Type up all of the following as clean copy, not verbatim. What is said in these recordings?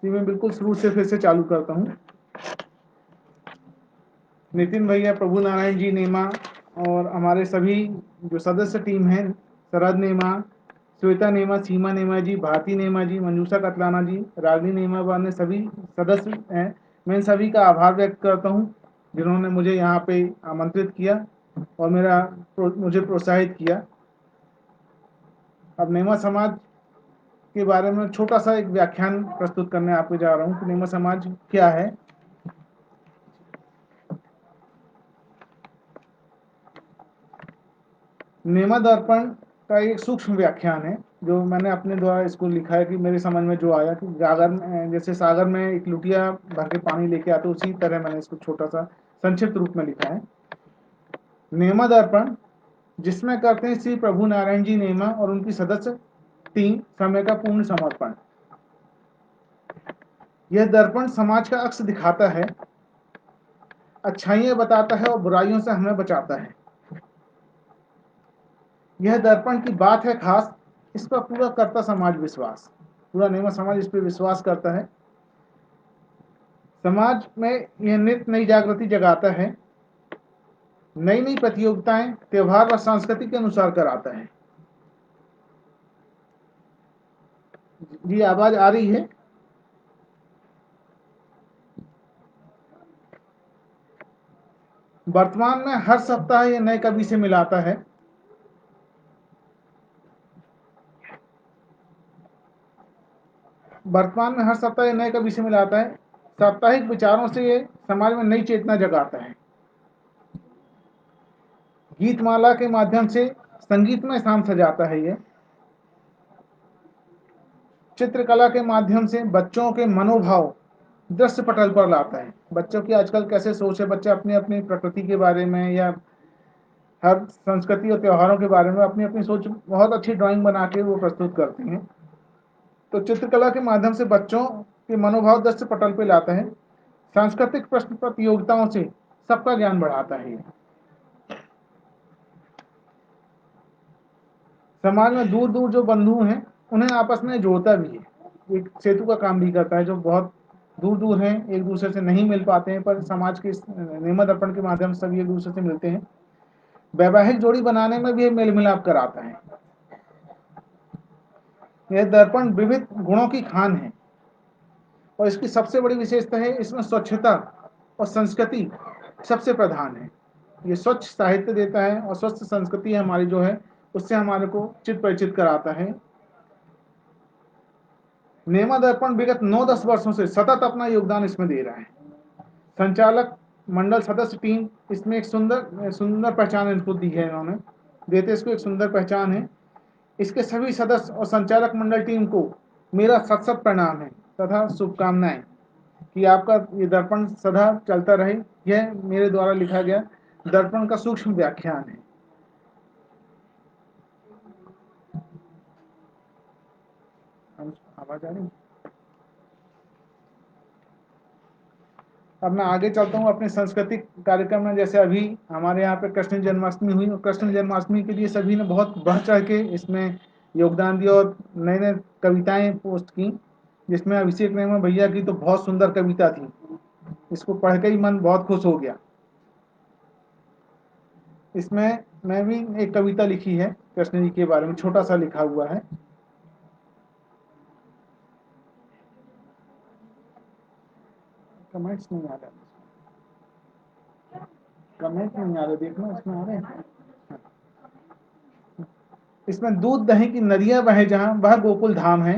जी मैं बिल्कुल शुरू से फिर से चालू करता हूँ। नितिन भैया, प्रभु नारायण जी नेमा और हमारे सभी जो सदस्य टीम हैं, शरद नेमा, श्वेता नेमा, सीमा नेमा जी, भारती नेमा जी, मंजूषा कतलाना जी, रागनी नेमा वाले सभी सदस्य हैं। मैं इन सभी का आभार व्यक्त करता हूँ जिन्होंने मुझे यहाँ पे आमंत्रित किया और मुझे प्रोत्साहित किया। अब नेमा समाज के बारे में छोटा सा एक व्याख्यान प्रस्तुत करने आपको जा रहा हूँ कि नेमा समाज क्या है। नेमा दर्पण का एक सूक्ष्म व्याख्यान है जो मैंने अपने द्वारा इसको लिखा है कि मेरे समझ में जो आया कि जैसे सागर में एक लुटिया भर के पानी लेके आते, उसी तरह मैंने इसको छोटा सा संक्षिप्त रूप में लिखा है। नेमा दर्पण जिसमें करते हैं श्री प्रभु नारायण जी नेमा और उनकी सदस्य टीम समय का पूर्ण समर्पण। यह दर्पण समाज का अक्स दिखाता है, अच्छाइयां बताता है और बुराइयों से हमें बचाता है। यह दर्पण की बात है खास, इस पर पूरा करता समाज विश्वास, पूरा नेमा समाज इस पर विश्वास करता है। समाज में यह नित्य नई जागृति जगाता है, नई नई प्रतियोगिताएं त्योहार व संस्कृति के अनुसार कराता है। जी आवाज आ रही है? वर्तमान में हर सप्ताह यह नए कवि से मिलाता है। वर्तमान में हर सप्ताह यह नए कवि से मिलाता है। साप्ताहिक विचारों से ये समाज में नई चेतना जगाता है। गीतमाला के माध्यम से संगीतमय शाम सजाता है। ये चित्रकला के माध्यम से बच्चों के मनोभाव दृश्य पटल पर लाता है। बच्चों की आजकल कैसे सोच है, बच्चे अपनी अपनी प्रकृति के बारे में या हर संस्कृति और त्योहारों के बारे में अपनी अपनी सोच बहुत अच्छी ड्राइंग बना के वो प्रस्तुत करते हैं। तो चित्रकला के माध्यम से बच्चों के मनोभाव दृश्य पटल पे लाता है। सांस्कृतिक प्रश्न प्रतियोगिताओं से सबका ज्ञान बढ़ाता है। समाज में दूर दूर जो बंधु हैं उन्हें आपस में जोड़ता भी है, एक सेतु का काम भी करता है। जो बहुत दूर दूर हैं, एक दूसरे से नहीं मिल पाते हैं, पर समाज के नेमा दर्पण के माध्यम से सभी एक दूसरे से मिलते हैं। वैवाहिक जोड़ी बनाने में भी मेल मिलाप कराता है। यह दर्पण विविध गुणों की खान है और इसकी सबसे बड़ी विशेषता है इसमें स्वच्छता और संस्कृति सबसे प्रधान है। ये स्वच्छ साहित्य देता है और स्वच्छ संस्कृति हमारी जो है उससे हमारे को चित परिचित कराता है। नेमा दर्पण विगत 9-10 वर्षों से सतत अपना योगदान इसमें दे रहा है। संचालक मंडल सदस्य टीम इसमें एक सुंदर सुंदर पहचान इनको दी है, इन्होंने देते इसको एक सुंदर पहचान है। इसके सभी सदस्य और संचालक मंडल टीम को मेरा सत सत प्रणाम है तथा शुभकामनाएं कि आपका ये दर्पण सदा चलता रहे। यह मेरे द्वारा लिखा गया दर्पण का सूक्ष्म व्याख्यान है। आवाज आ रही? अब मैं आगे चलता हूँ अपने सांस्कृतिक कार्यक्रम में। जैसे अभी हमारे यहाँ पे कृष्ण जन्माष्टमी हुई और कृष्ण जन्माष्टमी के लिए सभी ने बहुत बढ़ चढ़ के इसमें योगदान दिया और नए नए कविताएं पोस्ट की, जिसमें अभिषेक नेमा भैया की तो बहुत सुंदर कविता थी, इसको पढ़ के ही मन बहुत खुश हो गया। इसमें मैं भी एक कविता लिखी है कृष्ण जी के बारे में, छोटा सा लिखा हुआ है। कमेंट्स नहीं आ रहा, कमेंट नहीं आ रहे, देखना इसमें आ रहे हैं। इसमें दूध दही की नदियां बहे जहां वह गोकुल धाम है।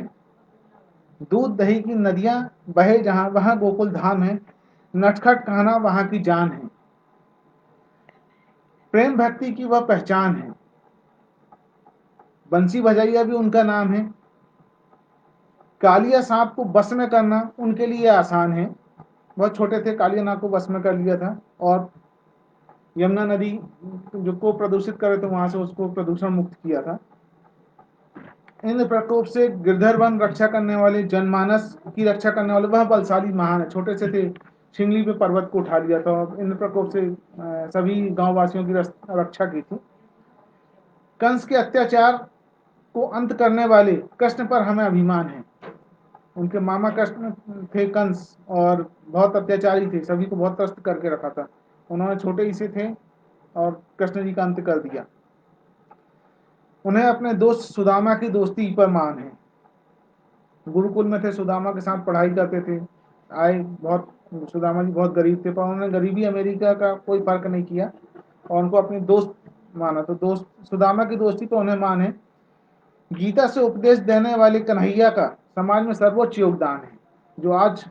दूध दही की नदियां बहे जहां वह गोकुल धाम है। नटखट कहना वहां की जान है। प्रेम भक्ति की वह पहचान है। बंसी भजैया भी उनका नाम है। कालिया सांप को बस में करना उनके लिए आसान है। बहुत छोटे थे, कालिया नाग को बस में कर लिया था और यमुना नदी जो को प्रदूषित करे तो वहां से उसको प्रदूषण मुक्त किया था। इंद्र प्रकोप से गिरधर वन रक्षा करने वाले, जनमानस की रक्षा करने वाले वह बलशाली महान है। छोटे से थे, शिंगली पे पर्वत को उठा लिया था और इंद्र प्रकोप से सभी गांव वासियों की रक्षा की थी। कंस के अत्याचार को अंत करने वाले कृष्ण पर हमें अभिमान है। उनके मामा कृष्ण थे कंस, और बहुत अत्याचारी थे, सभी को बहुत त्रस्त करके रखा था। उन्होंने छोटे ही से थे और कृष्ण जी का अंत कर दिया। उन्हें अपने दोस्त सुदामा की दोस्ती पर मान है। गुरुकुल में थे, सुदामा के साथ पढ़ाई करते थे, आए बहुत, सुदामा जी बहुत गरीब थे, पर उन्होंने गरीबी अमेरिका का कोई फर्क नहीं किया और उनको अपने दोस्त माना। तो दोस्त सुदामा की दोस्ती पर उन्हें मान है। गीता से उपदेश देने वाले कन्हैया का समाज में सर्वोच्च योगदान है। जो आज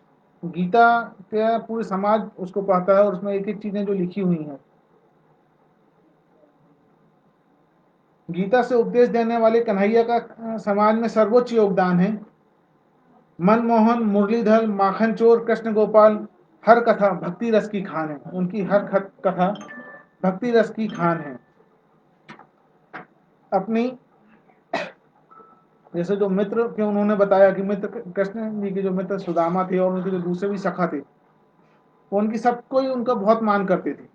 गीता के पूरे समाज उसको पढ़ता है और उसमें एक एक चीजें जो लिखी हुई हैं। गीता से उपदेश देने वाले कन्हैया का समाज में सर्वोच्च योगदान है। मनमोहन, मुरलीधर, माखन चोर, कृष्ण गोपाल, हर कथा भक्ति रस की खान है। उनकी हर कथा भक्ति रस की खान है। अपनी जैसे जो मित्र के उन्होंने बताया कि मित्र कृष्ण जी के जो मित्र सुदामा थे और उनके जो दूसरे भी सखा थे, वो उनकी सबको ही उनका बहुत मान करते थे।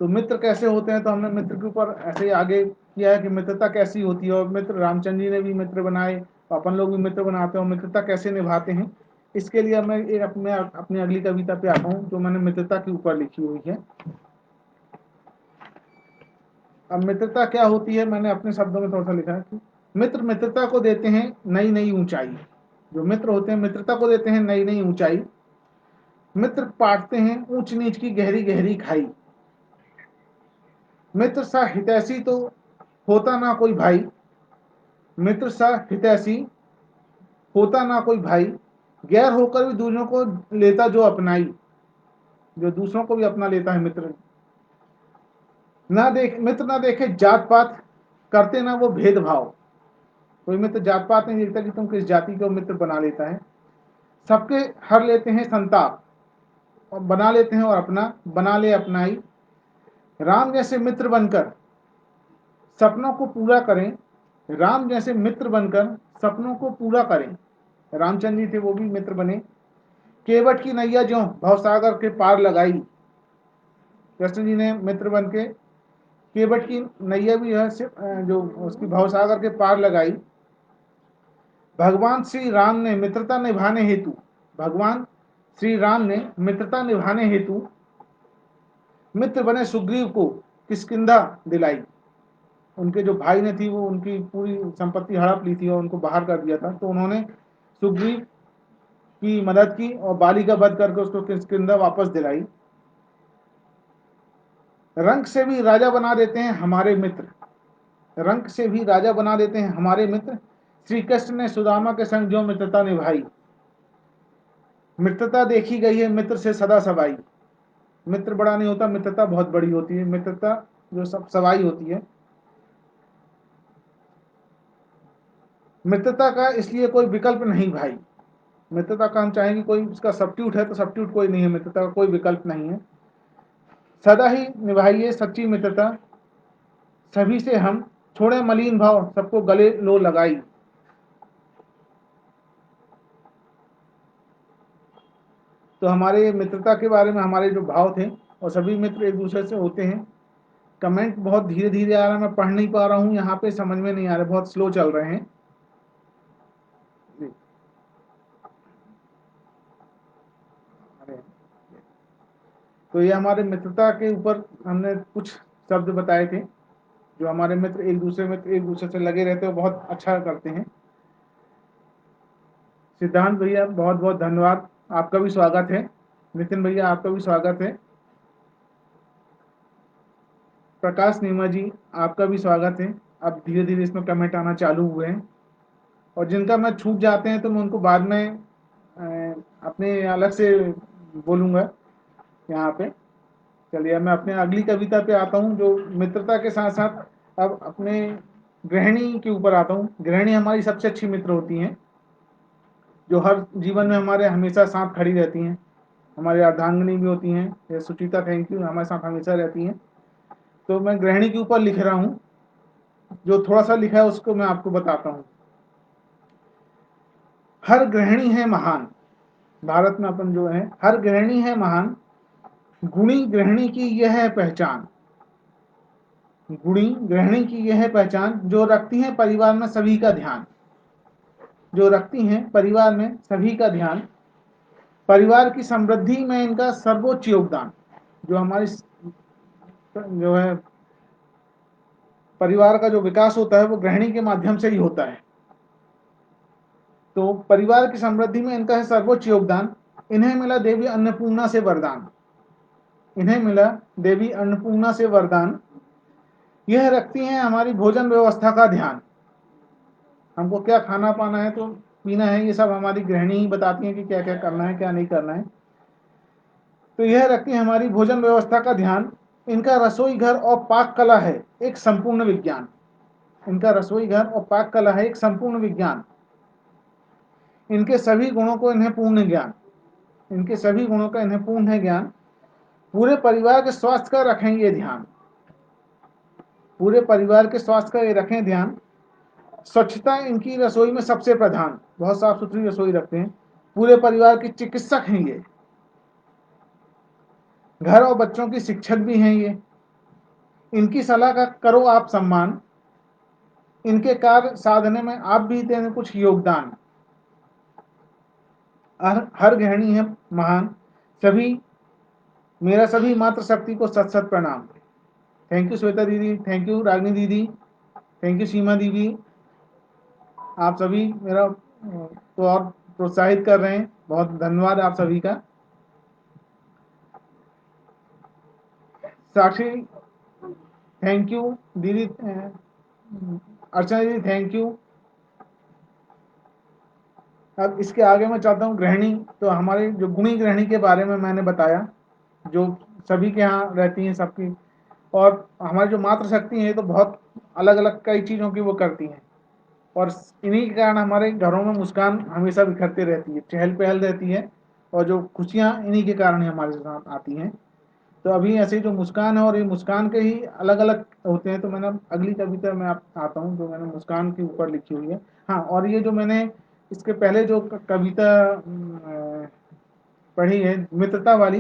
तो मित्र कैसे होते हैं, तो हमने मित्र के ऊपर ऐसे आगे किया है कि मित्रता कैसी होती है, और मित्र रामचंद्र जी ने भी मित्र बनाए, अपन लोग भी मित्र बनाते हैं, और मित्रता कैसे निभाते हैं। इसके लिए मैं अपनी अगली कविता पे आता हूँ जो मैंने मित्रता के ऊपर लिखी हुई है। अब मित्रता क्या होती है, मैंने अपने शब्दों में थोड़ा सा लिखा है कि मित्र मित्रता को देते हैं नई नई ऊंचाई। जो मित्र होते हैं मित्रता को देते हैं नई नई ऊंचाई। मित्र पाटते हैं ऊंच नीच की गहरी गहरी खाई। मित्र सा हितैषी तो होता ना कोई भाई। मित्र सा हितैषी होता ना कोई भाई। गैर होकर भी दूसरों को लेता जो अपनाई। जो दूसरों को भी अपना लेता है मित्र। मित्र ना देखे जात पात, करते ना वो भेदभाव। कोई मित्र जात पात नहीं देखता कि तुम किस जाति का मित्र बना लेता है। सबके हर लेते हैं संताप, और बना लेते हैं और अपना बना ले अपनाई। राम जैसे मित्र बनकर सपनों को पूरा करें। राम जैसे मित्र बनकर सपनों को पूरा करें। रामचंद्र जी थे, वो भी मित्र बने। केवट की नैया जो भवसागर के पार लगाई। कृष्ण जी ने मित्र बन के केवट की नैया भी जो उसकी भवसागर के पार लगाई। भगवान श्री राम ने मित्रता निभाने हेतु भगवान श्री राम ने मित्रता निभाने हेतु मित्र बने सुग्रीव को किष्किंधा दिलाई। उनके जो भाई ने थी वो उनकी पूरी संपत्ति हड़प ली थी और उनको बाहर कर दिया था, तो उन्होंने सुग्रीव की मदद की और बाली का वध करके उसको किष्किंधा वापस दिलाई। रंग से भी राजा बना देते हैं हमारे मित्र। रंग से भी राजा बना देते हैं हमारे मित्र। श्री कृष्ण ने सुदामा के संग जो मित्रता निभाई। मित्रता देखी गई है मित्र से सदा सवाई। मित्र बड़ा नहीं होता, मित्रता बहुत बड़ी होती है। मित्रता जो सब सवाई होती है। मित्रता का इसलिए कोई विकल्प नहीं भाई। मित्रता का हम चाहेंगे कोई उसका सब्स्टिट्यूट है तो सब्स्टिट्यूट कोई नहीं है। मित्रता का कोई विकल्प नहीं है। सदा ही निभाइए सच्ची मित्रता। सभी से हम छोड़े मलिन भाव, सबको गले लो लगाई। तो हमारे मित्रता के बारे में हमारे जो भाव थे, और सभी मित्र एक दूसरे से होते हैं। कमेंट बहुत धीरे धीरे आ रहा है, मैं पढ़ नहीं पा रहा हूँ, यहाँ पे समझ में नहीं आ रहा, बहुत स्लो चल रहे हैं। तो ये हमारे मित्रता के ऊपर हमने कुछ शब्द बताए थे। जो हमारे मित्र एक दूसरे से लगे रहते हैं, बहुत अच्छा करते हैं। सिद्धांत भैया बहुत बहुत धन्यवाद, आपका भी स्वागत है। नितिन भैया आपका भी स्वागत है। प्रकाश नीमा जी आपका भी स्वागत है। अब धीरे धीरे इसमें कमेंट आना चालू हुए हैं, और जिनका मैं छूट जाते हैं तो मैं उनको बाद में अपने अलग से बोलूँगा यहाँ पे। चलिए मैं अपने अगली कविता पे आता हूँ, जो मित्रता के साथ साथ अब अपने गृहिणी के ऊपर आता हूँ। गृहिणी हमारी सबसे अच्छी मित्र होती हैं, जो हर जीवन में हमारे हमेशा साथ खड़ी रहती हैं। हमारी अर्धांगिनी भी होती हैं, ये सुचिता थैंक यू, हमारे साथ हमेशा रहती हैं। तो मैं गृहिणी के ऊपर लिख रहा हूँ, जो थोड़ा सा लिखा है उसको मैं आपको बताता हूँ। हर गृहिणी है महान। भारत में अपन जो है, हर गृहिणी है महान। गुणी गृहिणी की यह है पहचान। गुणी गृहिणी की यह है पहचान, जो रखती है परिवार में सभी का ध्यान। जो रखती हैं परिवार में सभी का ध्यान, परिवार की समृद्धि में इनका सर्वोच्च योगदान। जो हमारी जो है परिवार का जो विकास होता है वो गृहिणी के माध्यम से ही होता है। तो परिवार की समृद्धि में इनका है सर्वोच्च योगदान। इन्हें मिला देवी अन्नपूर्णा से वरदान, इन्हें मिला देवी अन्नपूर्णा से वरदान। यह रखती हैं हमारी भोजन व्यवस्था का ध्यान। हमको क्या खाना पाना है तो पीना है, ये सब हमारी गृहिणी ही बताती हैं कि क्या क्या करना है क्या नहीं करना है। तो यह रखती है हमारी भोजन व्यवस्था का ध्यान। इनका रसोई घर और पाक कला है एक संपूर्ण विज्ञान। इनका रसोई घर और पाक कला है एक संपूर्ण विज्ञान। इनके सभी गुणों को इन्हें पूर्ण ज्ञान, इनके सभी गुणों का इन्हें पूर्ण है ज्ञान। पूरे परिवार के स्वास्थ्य का रखें ये ध्यान, पूरे परिवार के स्वास्थ्य का ये रखें ध्यान। स्वच्छता इनकी रसोई में सबसे प्रधान, बहुत साफ सुथरी रसोई रखते हैं। पूरे परिवार के चिकित्सक हैं ये, घर और बच्चों की शिक्षक भी हैं ये। इनकी सलाह का करो आप सम्मान, इनके कार्य साधने में आप भी दें कुछ योगदान। हर गृहिणी है महान, सभी मेरा सभी मातृशक्ति को सत सत प्रणाम। थैंक यू श्वेता दीदी, थैंक यू रागिनी दीदी, थैंक यू सीमा दीदी। आप सभी मेरा तो और प्रोत्साहित कर रहे हैं, बहुत धन्यवाद आप सभी का। साक्षी थैंक यू दीदी, अर्चना दीदी थैंक यू। अब इसके आगे मैं चाहता हूँ गृहिणी, तो हमारे जो गुणी गृहिणी के बारे में मैंने बताया, जो सभी के यहाँ रहती हैं सबकी। और हमारी जो मातृशक्ति है तो बहुत अलग अलग कई चीज़ों की वो करती हैं, और इन्हीं के कारण हमारे घरों में मुस्कान हमेशा बिखरती रहती है, चहल पहल रहती है, और जो खुशियाँ इन्हीं के कारण ही हमारे साथ आती हैं। तो अभी ऐसे जो मुस्कान है, और ये मुस्कान के ही अलग अलग होते हैं। तो मैंने अगली कविता में आप आता हूँ जो मैंने मुस्कान के ऊपर लिखी हुई है। हाँ, और ये जो मैंने इसके पहले जो कविता पढ़ी है मित्रता वाली,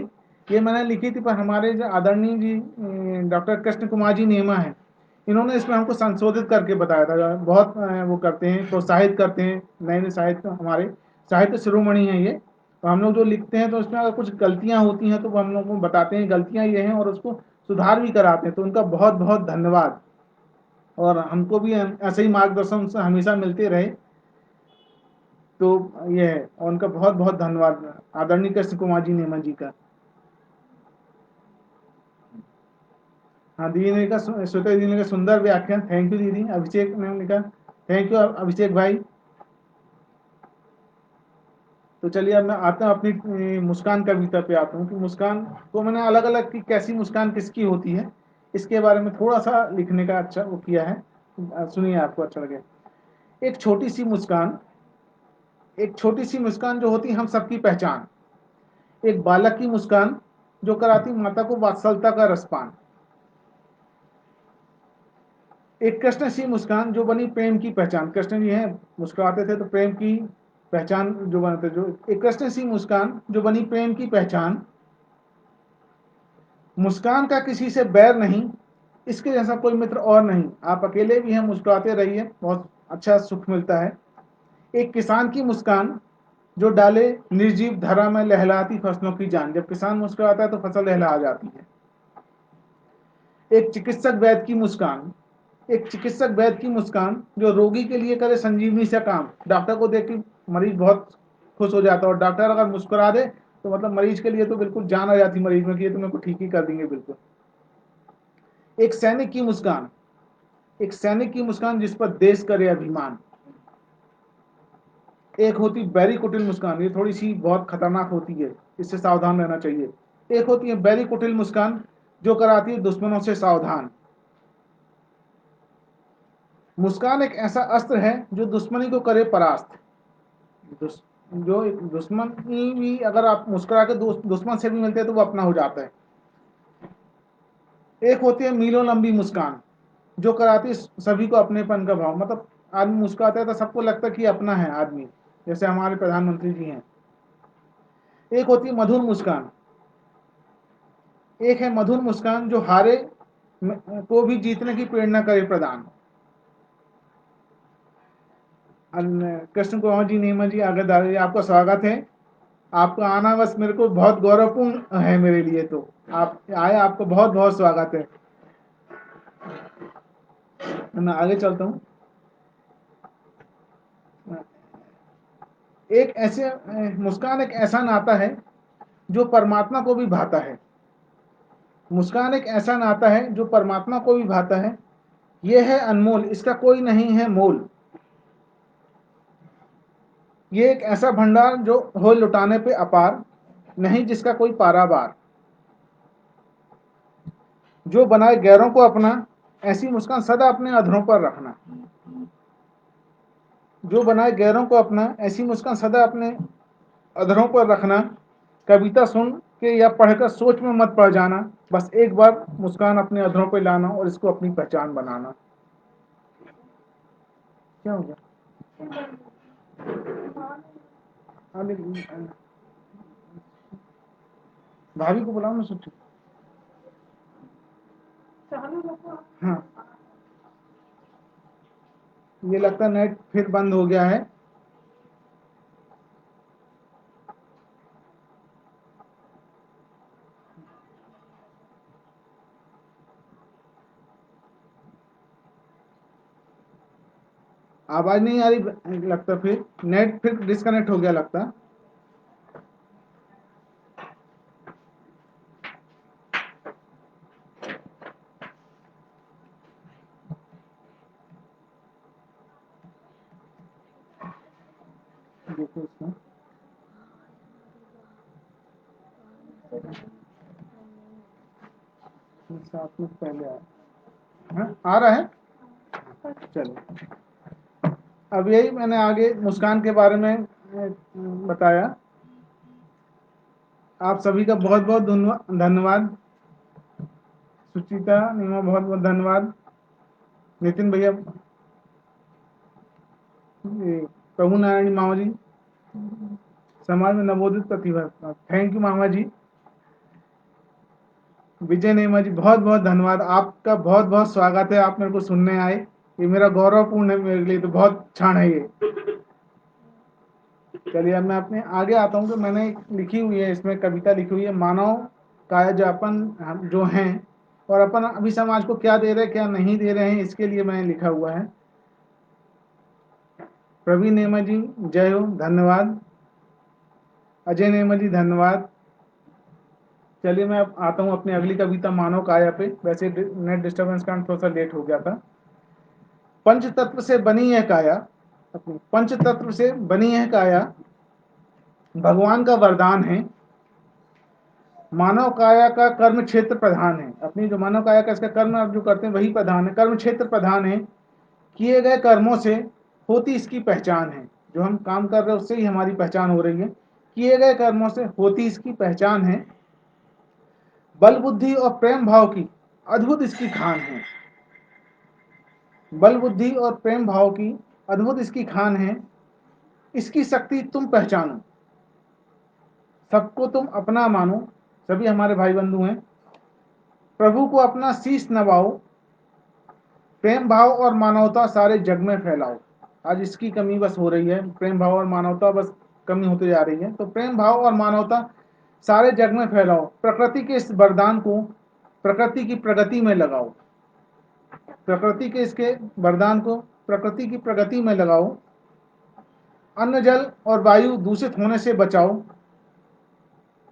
ये मैंने लिखी थी, पर हमारे जो आदरणीय जी डॉक्टर कृष्ण कुमार जी नेमा हैं, इन्होंने इसमें हमको संशोधित करके बताया था। बहुत वो करते हैं, प्रोत्साहित करते हैं नए नए साहित्य, हमारे साहित्य शिरोमणि हैं ये। तो हम लोग जो लिखते हैं तो उसमें अगर कुछ गलतियां होती हैं तो वो हम लोग को बताते हैं गलतियां ये हैं, और उसको सुधार भी कराते हैं। तो उनका बहुत बहुत धन्यवाद, और हमको भी ऐसे ही मार्गदर्शन से हमेशा मिलते रहे। तो ये है, और उनका बहुत बहुत धन्यवाद आदरणीय कृष्ण कुमार जी नेमा जी का। हाँ, दीदी ने लिखा, श्वेता दीदी ने लिखा सुंदर व्याख्यान, थैंक यू दीदी। अभिषेक ने लिखा थैंक यू अभिषेक भाई। तो चलिए अब मैं आता हूँ अपनी मुस्कान कविता पे आता हूँ कि मुस्कान को मैंने अलग अलग की कैसी मुस्कान किसकी होती है, इसके बारे में थोड़ा सा लिखने का अच्छा वो किया है। सुनिए आपको अच्छा लगे। एक छोटी सी मुस्कान, एक छोटी सी मुस्कान जो होती है हम सबकी पहचान। एक बालक की मुस्कान जो कराती माता को वात्सलता का रसपान। एक कृष्ण सी मुस्कान जो बनी प्रेम की पहचान। कृष्ण जी हैं, मुस्कुराते थे तो प्रेम की पहचान जो बनते, जो एक कृष्ण सी मुस्कान जो बनी प्रेम की पहचान। मुस्कान का किसी से बैर नहीं, इसके जैसा कोई मित्र और नहीं। आप अकेले भी हैं, मुस्कुराते रहिए, बहुत अच्छा सुख मिलता है। एक किसान की मुस्कान जो डाले निर्जीव धरा में लहलाती फसलों की जान। जब किसान मुस्कुराता है तो फसल लहला जाती है। एक चिकित्सक वैद्य की मुस्कान, एक चिकित्सक वैद्य की मुस्कान जो रोगी के लिए करे संजीवनी से काम। डॉक्टर को देख के मरीज बहुत खुश हो जाता है, और डॉक्टर अगर मुस्कुरा दे तो मतलब मरीज के लिए तो बिल्कुल जान आ जाती मरीज में कि ये तो मेरे को ठीक ही कर देंगे बिल्कुल। एक सैनिक की मुस्कान, एक सैनिक की मुस्कान जिस पर देश करे अभिमान। एक होती बैरी कुटिल मुस्कान, ये थोड़ी सी बहुत खतरनाक होती है, इससे सावधान रहना चाहिए। एक होती है बैरी कुटिल मुस्कान जो कराती है दुश्मनों से सावधान। मुस्कान एक ऐसा अस्त्र है जो दुश्मनी को करे परास्त। जो एक दुश्मनी भी अगर आप मुस्कुरा के दुश्मन से भी मिलते हैं तो वो अपना हो जाता है। एक होती है मीलों लंबी मुस्कान जो कराती है सभी को अपनेपन का भाव। मतलब आदमी मुस्कुराता है तो सबको लगता है कि अपना है आदमी, जैसे हमारे प्रधानमंत्री जी हैं। एक होती है मधुर मुस्कान, एक है मधुर मुस्कान जो हारे को भी जीतने की प्रेरणा करे प्रदान। कृष्ण कुमार जी, नेमा जी, आगरदारी, आपका स्वागत है। आपका आना बस मेरे को बहुत गौरवपूर्ण है मेरे लिए। तो आप आए, आपको बहुत बहुत स्वागत है। मैं आगे चलता हूँ। एक ऐसे मुस्कान एक ऐसा नाता है जो परमात्मा को भी भाता है। मुस्कान एक ऐसा नाता है जो परमात्मा को भी भाता है। यह है अनमोल, इसका कोई नहीं है मोल। ये एक ऐसा भंडार जो हो लुटाने पे अपार, नहीं जिसका कोई पारावार। जो बनाए गैरों को अपना, ऐसी मुस्कान सदा अपने अधरों पर रखना। जो बनाए गैरों को अपना, ऐसी मुस्कान सदा अपने अधरों पर रखना। कविता सुन के या पढ़कर सोच में मत पड़ जाना। बस एक बार मुस्कान अपने अधरों पे लाना और इसको अपनी पहचान बनाना। क्या हो गया? भाभी को बुलाओ ना, सोचो। हाँ, ये लगता है नेट फिर बंद हो गया है। आवाज नहीं आ रही लगता, फिर नेट फिर डिस्कनेक्ट हो गया लगता। देखो इसमें सात मिनट पहले आया। हाँ, आ रहा है। चलो, अब यही मैंने आगे मुस्कान के बारे में बताया। आप सभी का बहुत बहुत धन्यवाद। सुचिता, नीमा, बहुत बहुत धन्यवाद। नितिन भैया, प्रभु नारायण मामा जी, समाज में नवोदित प्रतिभा, थैंक यू मामा जी। विजय नेमा जी, बहुत बहुत धन्यवाद। आपका बहुत बहुत स्वागत है, आप मेरे को सुनने आए। ये मेरा गौरवपूर्ण है, मेरे लिए तो बहुत क्षण है ये। चलिए, अब मैं अपने आगे आता हूँ। कि मैंने लिखी हुई है, इसमें कविता लिखी हुई है, मानव काया जो अपन हम जो हैं, और अपन अभी समाज को क्या दे रहे हैं क्या नहीं दे रहे हैं, इसके लिए मैंने लिखा हुआ है। प्रवीण नेमा जी, जय हो, धन्यवाद। अजय नेमा जी, धन्यवाद। चलिए, मैं अब आता हूँ अपनी अगली कविता मानव काया पे। वैसे नेट डिस्टर्बेंस का थोड़ा सा लेट हो गया था। पंच तत्व से बनी है काया, अपनी पंच तत्व से बनी है काया, भगवान का वरदान है। मानव काया का कर्म क्षेत्र प्रधान है। अपनी जो मानव काया का इसका कर्म आप जो करते हैं वही प्रधान है, कर्म क्षेत्र प्रधान है। किए गए कर्मों से होती इसकी पहचान है। जो हम काम कर रहे हैं उससे ही हमारी पहचान हो रही है। किए गए कर्मों से होती इसकी पहचान है। बल बुद्धि और प्रेम भाव की अद्भुत इसकी खान है। बल बुद्धि और प्रेम भाव की अद्भुत इसकी खान है। इसकी शक्ति तुम पहचानो, सबको तुम अपना मानो। सभी हमारे भाई बंधु हैं। प्रभु को अपना शीश नवाओ, प्रेम भाव और मानवता सारे जग में फैलाओ। आज इसकी कमी बस हो रही है, प्रेम भाव और मानवता बस कमी होती जा रही है। तो प्रेम भाव और मानवता सारे जग में फैलाओ। प्रकृति के इस वरदान को प्रकृति की प्रगति में लगाओ। प्रकृति के इसके वरदान को प्रकृति की प्रगति में लगाओ। अन्न जल और वायु दूषित होने से बचाओ।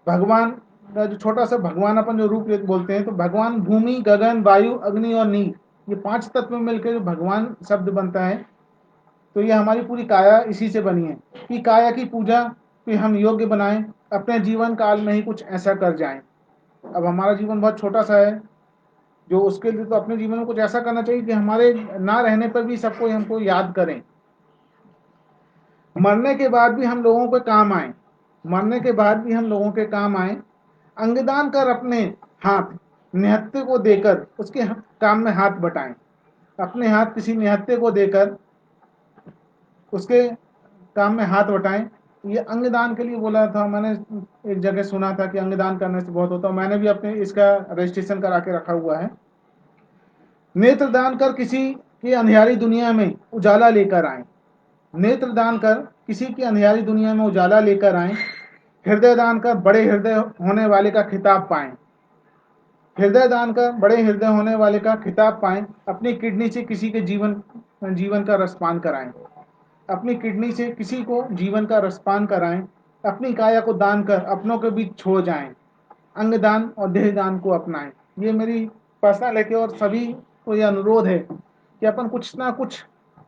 भगवान का जो छोटा सा भगवान अपन जो रूप बोलते हैं, तो भगवान भूमि, गगन, वायु, अग्नि और नीर, ये पांच तत्व मिलकर जो भगवान शब्द बनता है, तो ये हमारी पूरी काया इसी से बनी है। कि काया की पूजा पे हम योग्य बनाएं, अपने जीवन काल में ही कुछ ऐसा कर जाएं। अब हमारा जीवन बहुत छोटा सा है, जो उसके लिए तो अपने जीवन में कुछ ऐसा करना चाहिए कि हमारे ना रहने पर भी सबको हमको याद करें। मरने के बाद भी हम लोगों के काम आए। मरने के बाद भी हम लोगों के काम आए। अंगदान कर अपने हाथ निहत्थे को देकर उसके काम में हाथ बटाएं। अपने हाथ किसी निहत्थे को देकर उसके काम में हाथ बटाएं। ये अंगदान के लिए बोला था। मैंने एक जगह सुना था कि अंगदान करने से बहुत होता है। मैंने भी अपने इसका रजिस्ट्रेशन करा के रखा हुआ है। नेत्र दान कर किसी की अंधियारी दुनिया में उजाला लेकर आए। नेत्र दान कर किसी की अंधियारी दुनिया में उजाला लेकर आए, हृदय दान कर बड़े हृदय होने वाले का खिताब पाएं, हृदय दान कर बड़े हृदय होने वाले का खिताब पाएं, अपनी किडनी से किसी के जीवन जीवन का रसपान कराएं, अपनी किडनी से किसी को जीवन का रसपान कराएं, अपनी काया को दान कर अपनों के बीच छोड़ जाएं, अंग दान और देह दान को अपनाएं। ये मेरी पर्सनल है कि और सभी को ये अनुरोध है कि अपन कुछ ना कुछ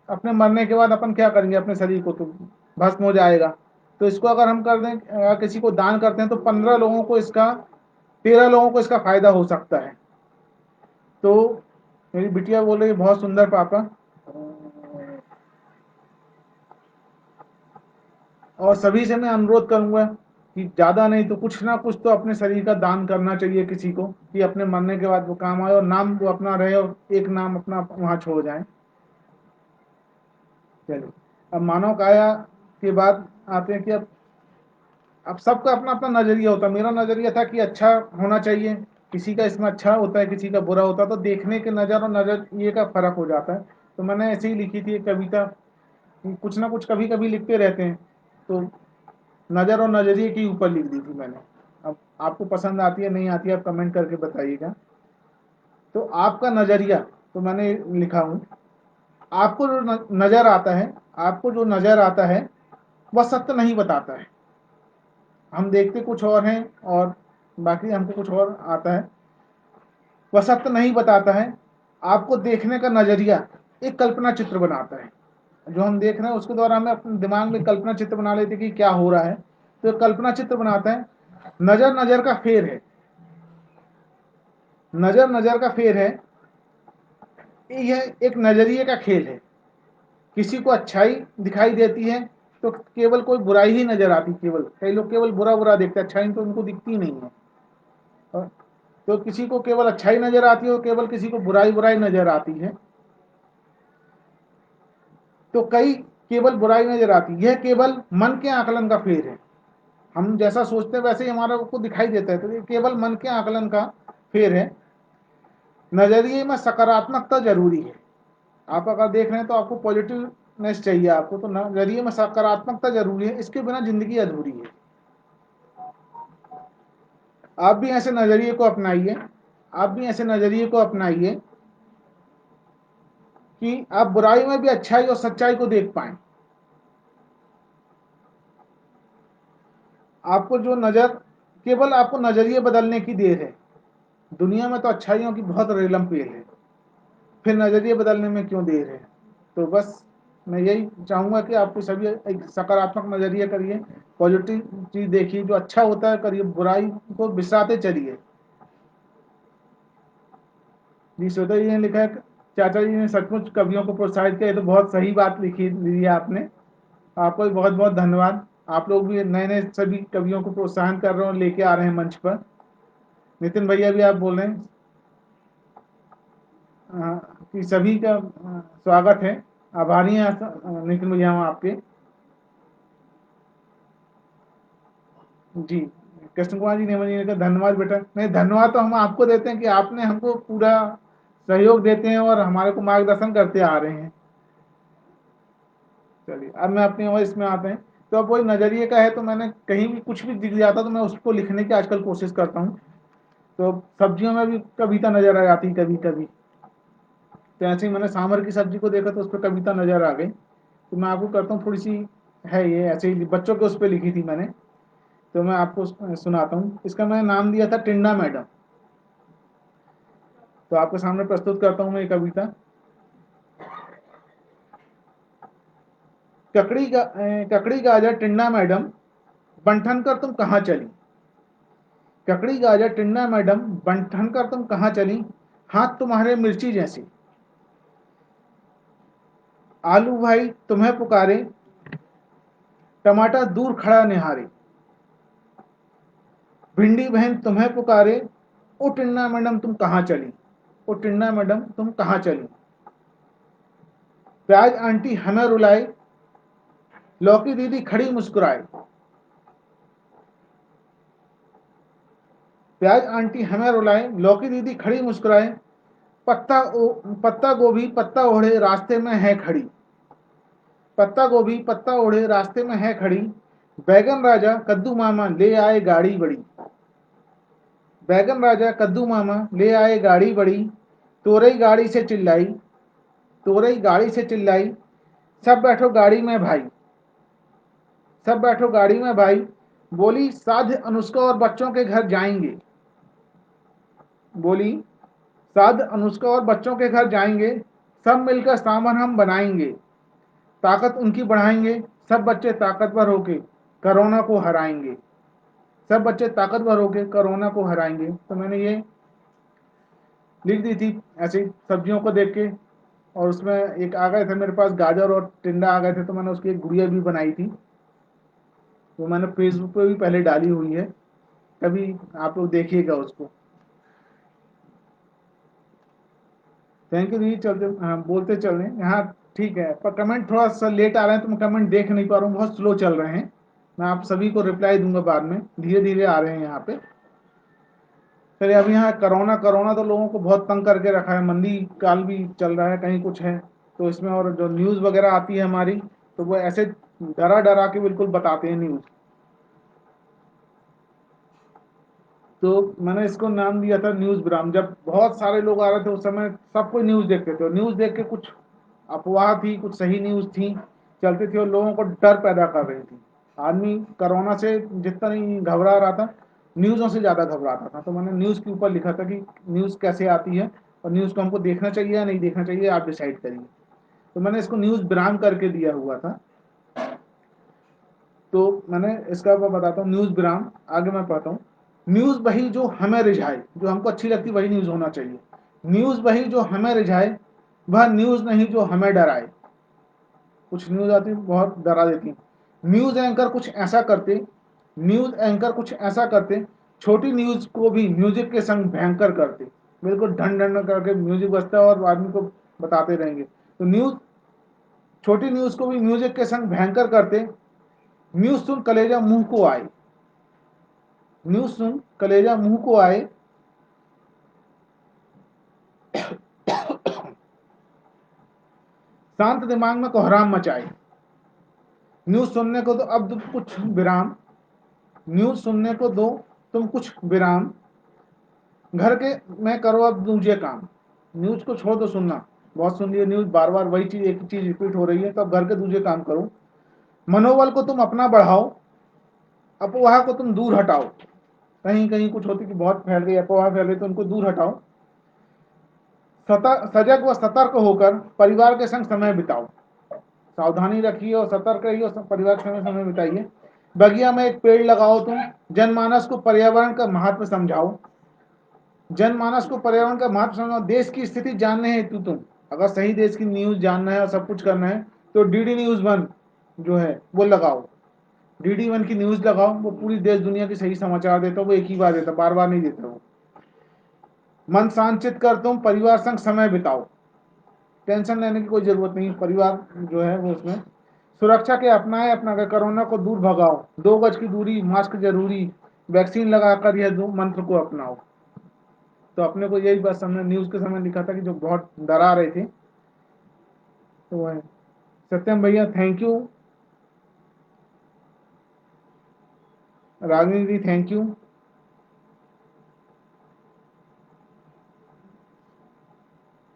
अपने मरने के बाद अपन क्या करेंगे, अपने शरीर को तो भस्म हो जाएगा, तो इसको अगर हम कर दें, किसी को दान करते हैं तो 15 लोगों को इसका 13 लोगों को इसका फायदा हो सकता है। तो मेरी बिटिया बोल रही है बहुत सुंदर पापा, और सभी से मैं अनुरोध करूंगा कि ज़्यादा नहीं तो कुछ ना कुछ तो अपने शरीर का दान करना चाहिए किसी को, कि अपने मरने के बाद वो काम आए और नाम वो अपना रहे और एक नाम अपना वहाँ छोड़ जाए। चलिए, अब मानव काया के बाद आते हैं कि अब सबका अपना अपना नज़रिया होता है। मेरा नज़रिया था कि अच्छा होना चाहिए, किसी का इसमें अच्छा होता है, किसी का बुरा होता है, तो देखने के नज़र और नज़रिए का फ़र्क हो जाता है। तो मैंने ऐसे ही लिखी थी एक कविता, कुछ ना कुछ कभी कभी लिखते रहते हैं, तो नज़र और नज़रिए के ऊपर लिख दी थी मैंने। अब आपको पसंद आती है नहीं आती है आप कमेंट करके बताइएगा। तो आपका नज़रिया, तो मैंने लिखा हूँ, आपको जो नज़र आता है, आपको जो नज़र आता है वह सत्य नहीं बताता है। हम देखते कुछ और हैं और बाकी हमको कुछ और आता है। वह सत्य नहीं बताता है, आपको देखने का नज़रिया एक कल्पना चित्र बनाता है। जो हम देख रहे हैं उसके द्वारा हमें अपने दिमाग में कल्पना चित्र बना लेते कि क्या हो रहा है, तो एक कल्पना चित्र बनाता है। नज़र नज़र का फेर है, नज़र नज़र का फेर है, यह एक नज़रिए का खेल है। किसी को अच्छाई दिखाई देती है तो केवल कोई बुराई ही नजर आती, केवल कई लोग केवल बुरा बुरा देखते हैं, अच्छाई तो उनको दिखती नहीं है। तो किसी को केवल अच्छाई नजर आती है और केवल किसी को बुराई बुराई नजर आती है, तो कई केवल बुराई नजर आती है। यह केवल मन के आकलन का फेर है। हम जैसा सोचते हैं वैसे ही हमारा को दिखाई देता है, तो ये केवल मन के आकलन का फेर है। नजरिए में सकारात्मकता जरूरी है। आप अगर देख रहे हैं तो आपको पॉजिटिवनेस चाहिए, आपको तो नजरिए में सकारात्मकता जरूरी है, इसके बिना जिंदगी अधूरी है। आप भी ऐसे नजरिए को अपनाइए, आप भी ऐसे नजरिए को अपनाइए कि आप बुराई में भी अच्छाई और सच्चाई को देख पाएं। आपको जो नजर, केवल आपको नजरिए बदलने की देर है। दुनिया में तो अच्छाइयों की बहुत रेलम पेल है, फिर नजरिए बदलने में क्यों देर है। तो बस मैं यही चाहूंगा कि आपको सभी एक सकारात्मक नजरिया करिए, पॉजिटिव चीज देखिए, जो अच्छा होता है करिए, बुराई को बिसराते चलिए। जी श्वेता जी ने लिखा है, चाचा जी ने सचमुच कवियों को प्रोत्साहित किया। ये तो बहुत सही बात लिखी दी है आपने, आपको भी बहुत बहुत धन्यवाद। आप लोग भी नए नए सभी कवियों को प्रोत्साहन कर रहे हो, लेके आ रहे हैं मंच पर। नितिन भैया भी आप बोल रहे हैं कि सभी का स्वागत है, आभारी हैं नितिन भैया हम आपके। जी, कृष्ण कुमार जी ने कहा धन्यवाद बेटा। नहीं, धन्यवाद तो हम आपको देते हैं कि आपने हमको पूरा सहयोग देते हैं और हमारे को मार्गदर्शन करते आ रहे हैं। चलिए, अब मैं अपने और इसमें आते हैं। तो अब वही नज़रिए का है, तो मैंने कहीं भी कुछ भी दिख जाता तो मैं उसको लिखने की आजकल कोशिश करता हूँ। तो सब्जियों में भी कविता नजर आ जाती कभी कभी, तो ऐसे ही मैंने सांभर की सब्जी को देखा तो उस पर कविता नजर आ गई। तो मैं आपको करता हूँ थोड़ी सी, है ये ऐसे ही बच्चों के उस पर लिखी थी मैंने, तो मैं आपको सुनाता हूँ। इसका मैंने नाम दिया था टिंडा मैडम। तो आपके सामने प्रस्तुत करता हूँ मैं ये कविता। ककड़ी गाजर टिंडा मैडम, बंठन कर तुम कहाँ चली। ककड़ी गाजर टिंडा मैडम, बंठन कर तुम कहाँ चली, हाथ तुम्हारे मिर्ची जैसे। आलू भाई तुम्हें पुकारे, टमाटर दूर खड़ा निहारे। भिंडी बहन तुम्हें पुकारे, ओ टिंडा मैडम तुम कहाँ चली, ओ टिंडा मैडम तुम कहाँ चली। प्याज आंटी हमें रुलाए, लौकी दीदी खड़ी मुस्कुराए। प्याज आंटी हमें रुलाए, लौकी दीदी खड़ी मुस्कुराए। पत्ता गोभी पत्ता ओढ़े रास्ते में है खड़ी। पत्ता गोभी पत्ता ओढ़े रास्ते में है खड़ी, बैगन राजा कद्दू मामा ले आए गाड़ी बड़ी। बैगन राजा कद्दू मामा ले आए गाड़ी बड़ी, तोरई गाड़ी से चिल्लाई, तोरई गाड़ी से चिल्लाई, सब बैठो गाड़ी में भाई, सब बैठो गाड़ी में भाई। बोली साध अनुष्का और बच्चों के घर जाएंगे, बोली साध अनुष्का और बच्चों के घर जाएंगे, सब मिलकर सामान हम बनाएंगे, ताकत उनकी बढ़ाएंगे, सब बच्चे ताकतवर होके कोरोना को हराएंगे, सब बच्चे ताकतवर होके कोरोना को हराएंगे। तो मैंने ये लिख दी थी ऐसे ही सब्जियों को देख के, और उसमें एक आ गए थे मेरे पास गाजर और टिंडा आ गए थे, तो मैंने उसकी एक गुड़िया भी बनाई थी, वो मैंने फेसबुक पे भी पहले डाली हुई है, कभी आप लोग देखिएगा उसको। थैंक यू दीदी। चलते हाँ बोलते चल रहे हैं यहाँ, ठीक है, पर कमेंट थोड़ा सा लेट आ रहे हैं तो मैं कमेंट देख नहीं पा रहा हूँ, बहुत स्लो चल रहे हैं। मैं आप सभी को रिप्लाई दूंगा बाद में, धीरे धीरे आ रहे हैं यहाँ पे। चलिए, अब यहाँ कोरोना कोरोना तो लोगों को बहुत तंग करके रखा है, मंदी काल भी चल रहा है, कहीं कुछ है तो इसमें, और जो न्यूज़ वगैरह आती है हमारी, तो वो ऐसे डरा डरा के बिल्कुल बताते हैं न्यूज़। तो मैंने इसको नाम दिया था न्यूज़ ब्राम। जब बहुत सारे लोग आ रहे थे उस समय सब कोई न्यूज़ देखते थे, न्यूज़ देख के कुछ अफवाह थी, कुछ सही न्यूज़ थी, चलती थी और लोगों को डर पैदा कर रही थी। आदमी कोरोना से जितना नहीं घबरा रहा था, न्यूज़ों से ज़्यादा घबराता था। तो मैंने न्यूज़ के ऊपर लिखा था कि न्यूज़ कैसे आती है और न्यूज़ को हमको देखना चाहिए या नहीं देखना चाहिए, आप डिसाइड करिए। तो मैंने इसको न्यूज़ ब्राम करके दिया हुआ था। तो मैंने इसका मैं बताता हूँ न्यूज़ ब्राम, आगे मैं पढ़ता हूँ। न्यूज़ वही जो हमें रिझाए, जो हमको अच्छी लगती वही न्यूज़ होना चाहिए। न्यूज़ वही जो हमें रिझाए, वह न्यूज़ नहीं जो हमें डराए। कुछ न्यूज़ आती है बहुत डरा देती है। न्यूज़ एंकर कुछ ऐसा करते, न्यूज़ एंकर कुछ ऐसा करते, छोटी न्यूज़ को भी म्यूजिक के संग भयंकर करते। बिल्कुल ढन ढन करके म्यूजिक बजता है और आदमी को बताते रहेंगे। तो न्यूज़, छोटी न्यूज़ को भी म्यूजिक के संग भयंकर करते। न्यूज़ सुन कलेजा मुंह को आए, न्यूज़ सुन कलेजा मुंह को आए, शांत दिमाग में कोहराम मचाए। न्यूज़ सुनने को तो अब तुम कुछ विराम, न्यूज़ सुनने को दो तुम कुछ विराम, घर के मैं करो अब दूसरे काम। न्यूज़ को छोड़ दो सुनना, बहुत सुन लिया न्यूज़, बार बार वही चीज़ एक ही चीज़ रिपीट हो रही है, तो अब घर के दूसरे काम करो। मनोबल को तुम अपना बढ़ाओ, अफवाह को तुम दूर हटाओ। कहीं कहीं कुछ होती कि बहुत फैल गई, अफवाह फैल गई, तो उनको दूर हटाओ। सजग व सतर्क होकर परिवार के संग समय बिताओ। सावधानी रखिए और सतर्क रहिए और परिवार के संग समय बिताइए। बगिया में एक पेड़ लगाओ तुम, जनमानस को पर्यावरण का महत्व समझाओ। जनमानस को पर्यावरण का महत्व समझाओ। देश की स्थिति जानने हेतु तुम, अगर सही देश की न्यूज़ जानना है और सब कुछ करना है, तो डीडी न्यूज़ वन जो है वो लगाओ। डीडी वन की न्यूज़ लगाओ, वो पूरी देश दुनिया की सही समाचार देता है, वो एक ही बार देता, बार बार नहीं देता वो। मन शांत कर तुम परिवार संग समय बिताओ। टेंशन लेने की कोई जरूरत नहीं, परिवार जो है वो उसमें। सुरक्षा के अपनाए अपना कर कोरोना को दूर भगाओ। 2 गज की दूरी, मास्क जरूरी, वैक्सीन लगाकर यह दो मंत्र को अपनाओ। तो अपने को यही बात हमने न्यूज़ के समय लिखा था कि जो बहुत डरा रहे थे, तो वो है। सत्यम भैया thank you, Ragini the thank you.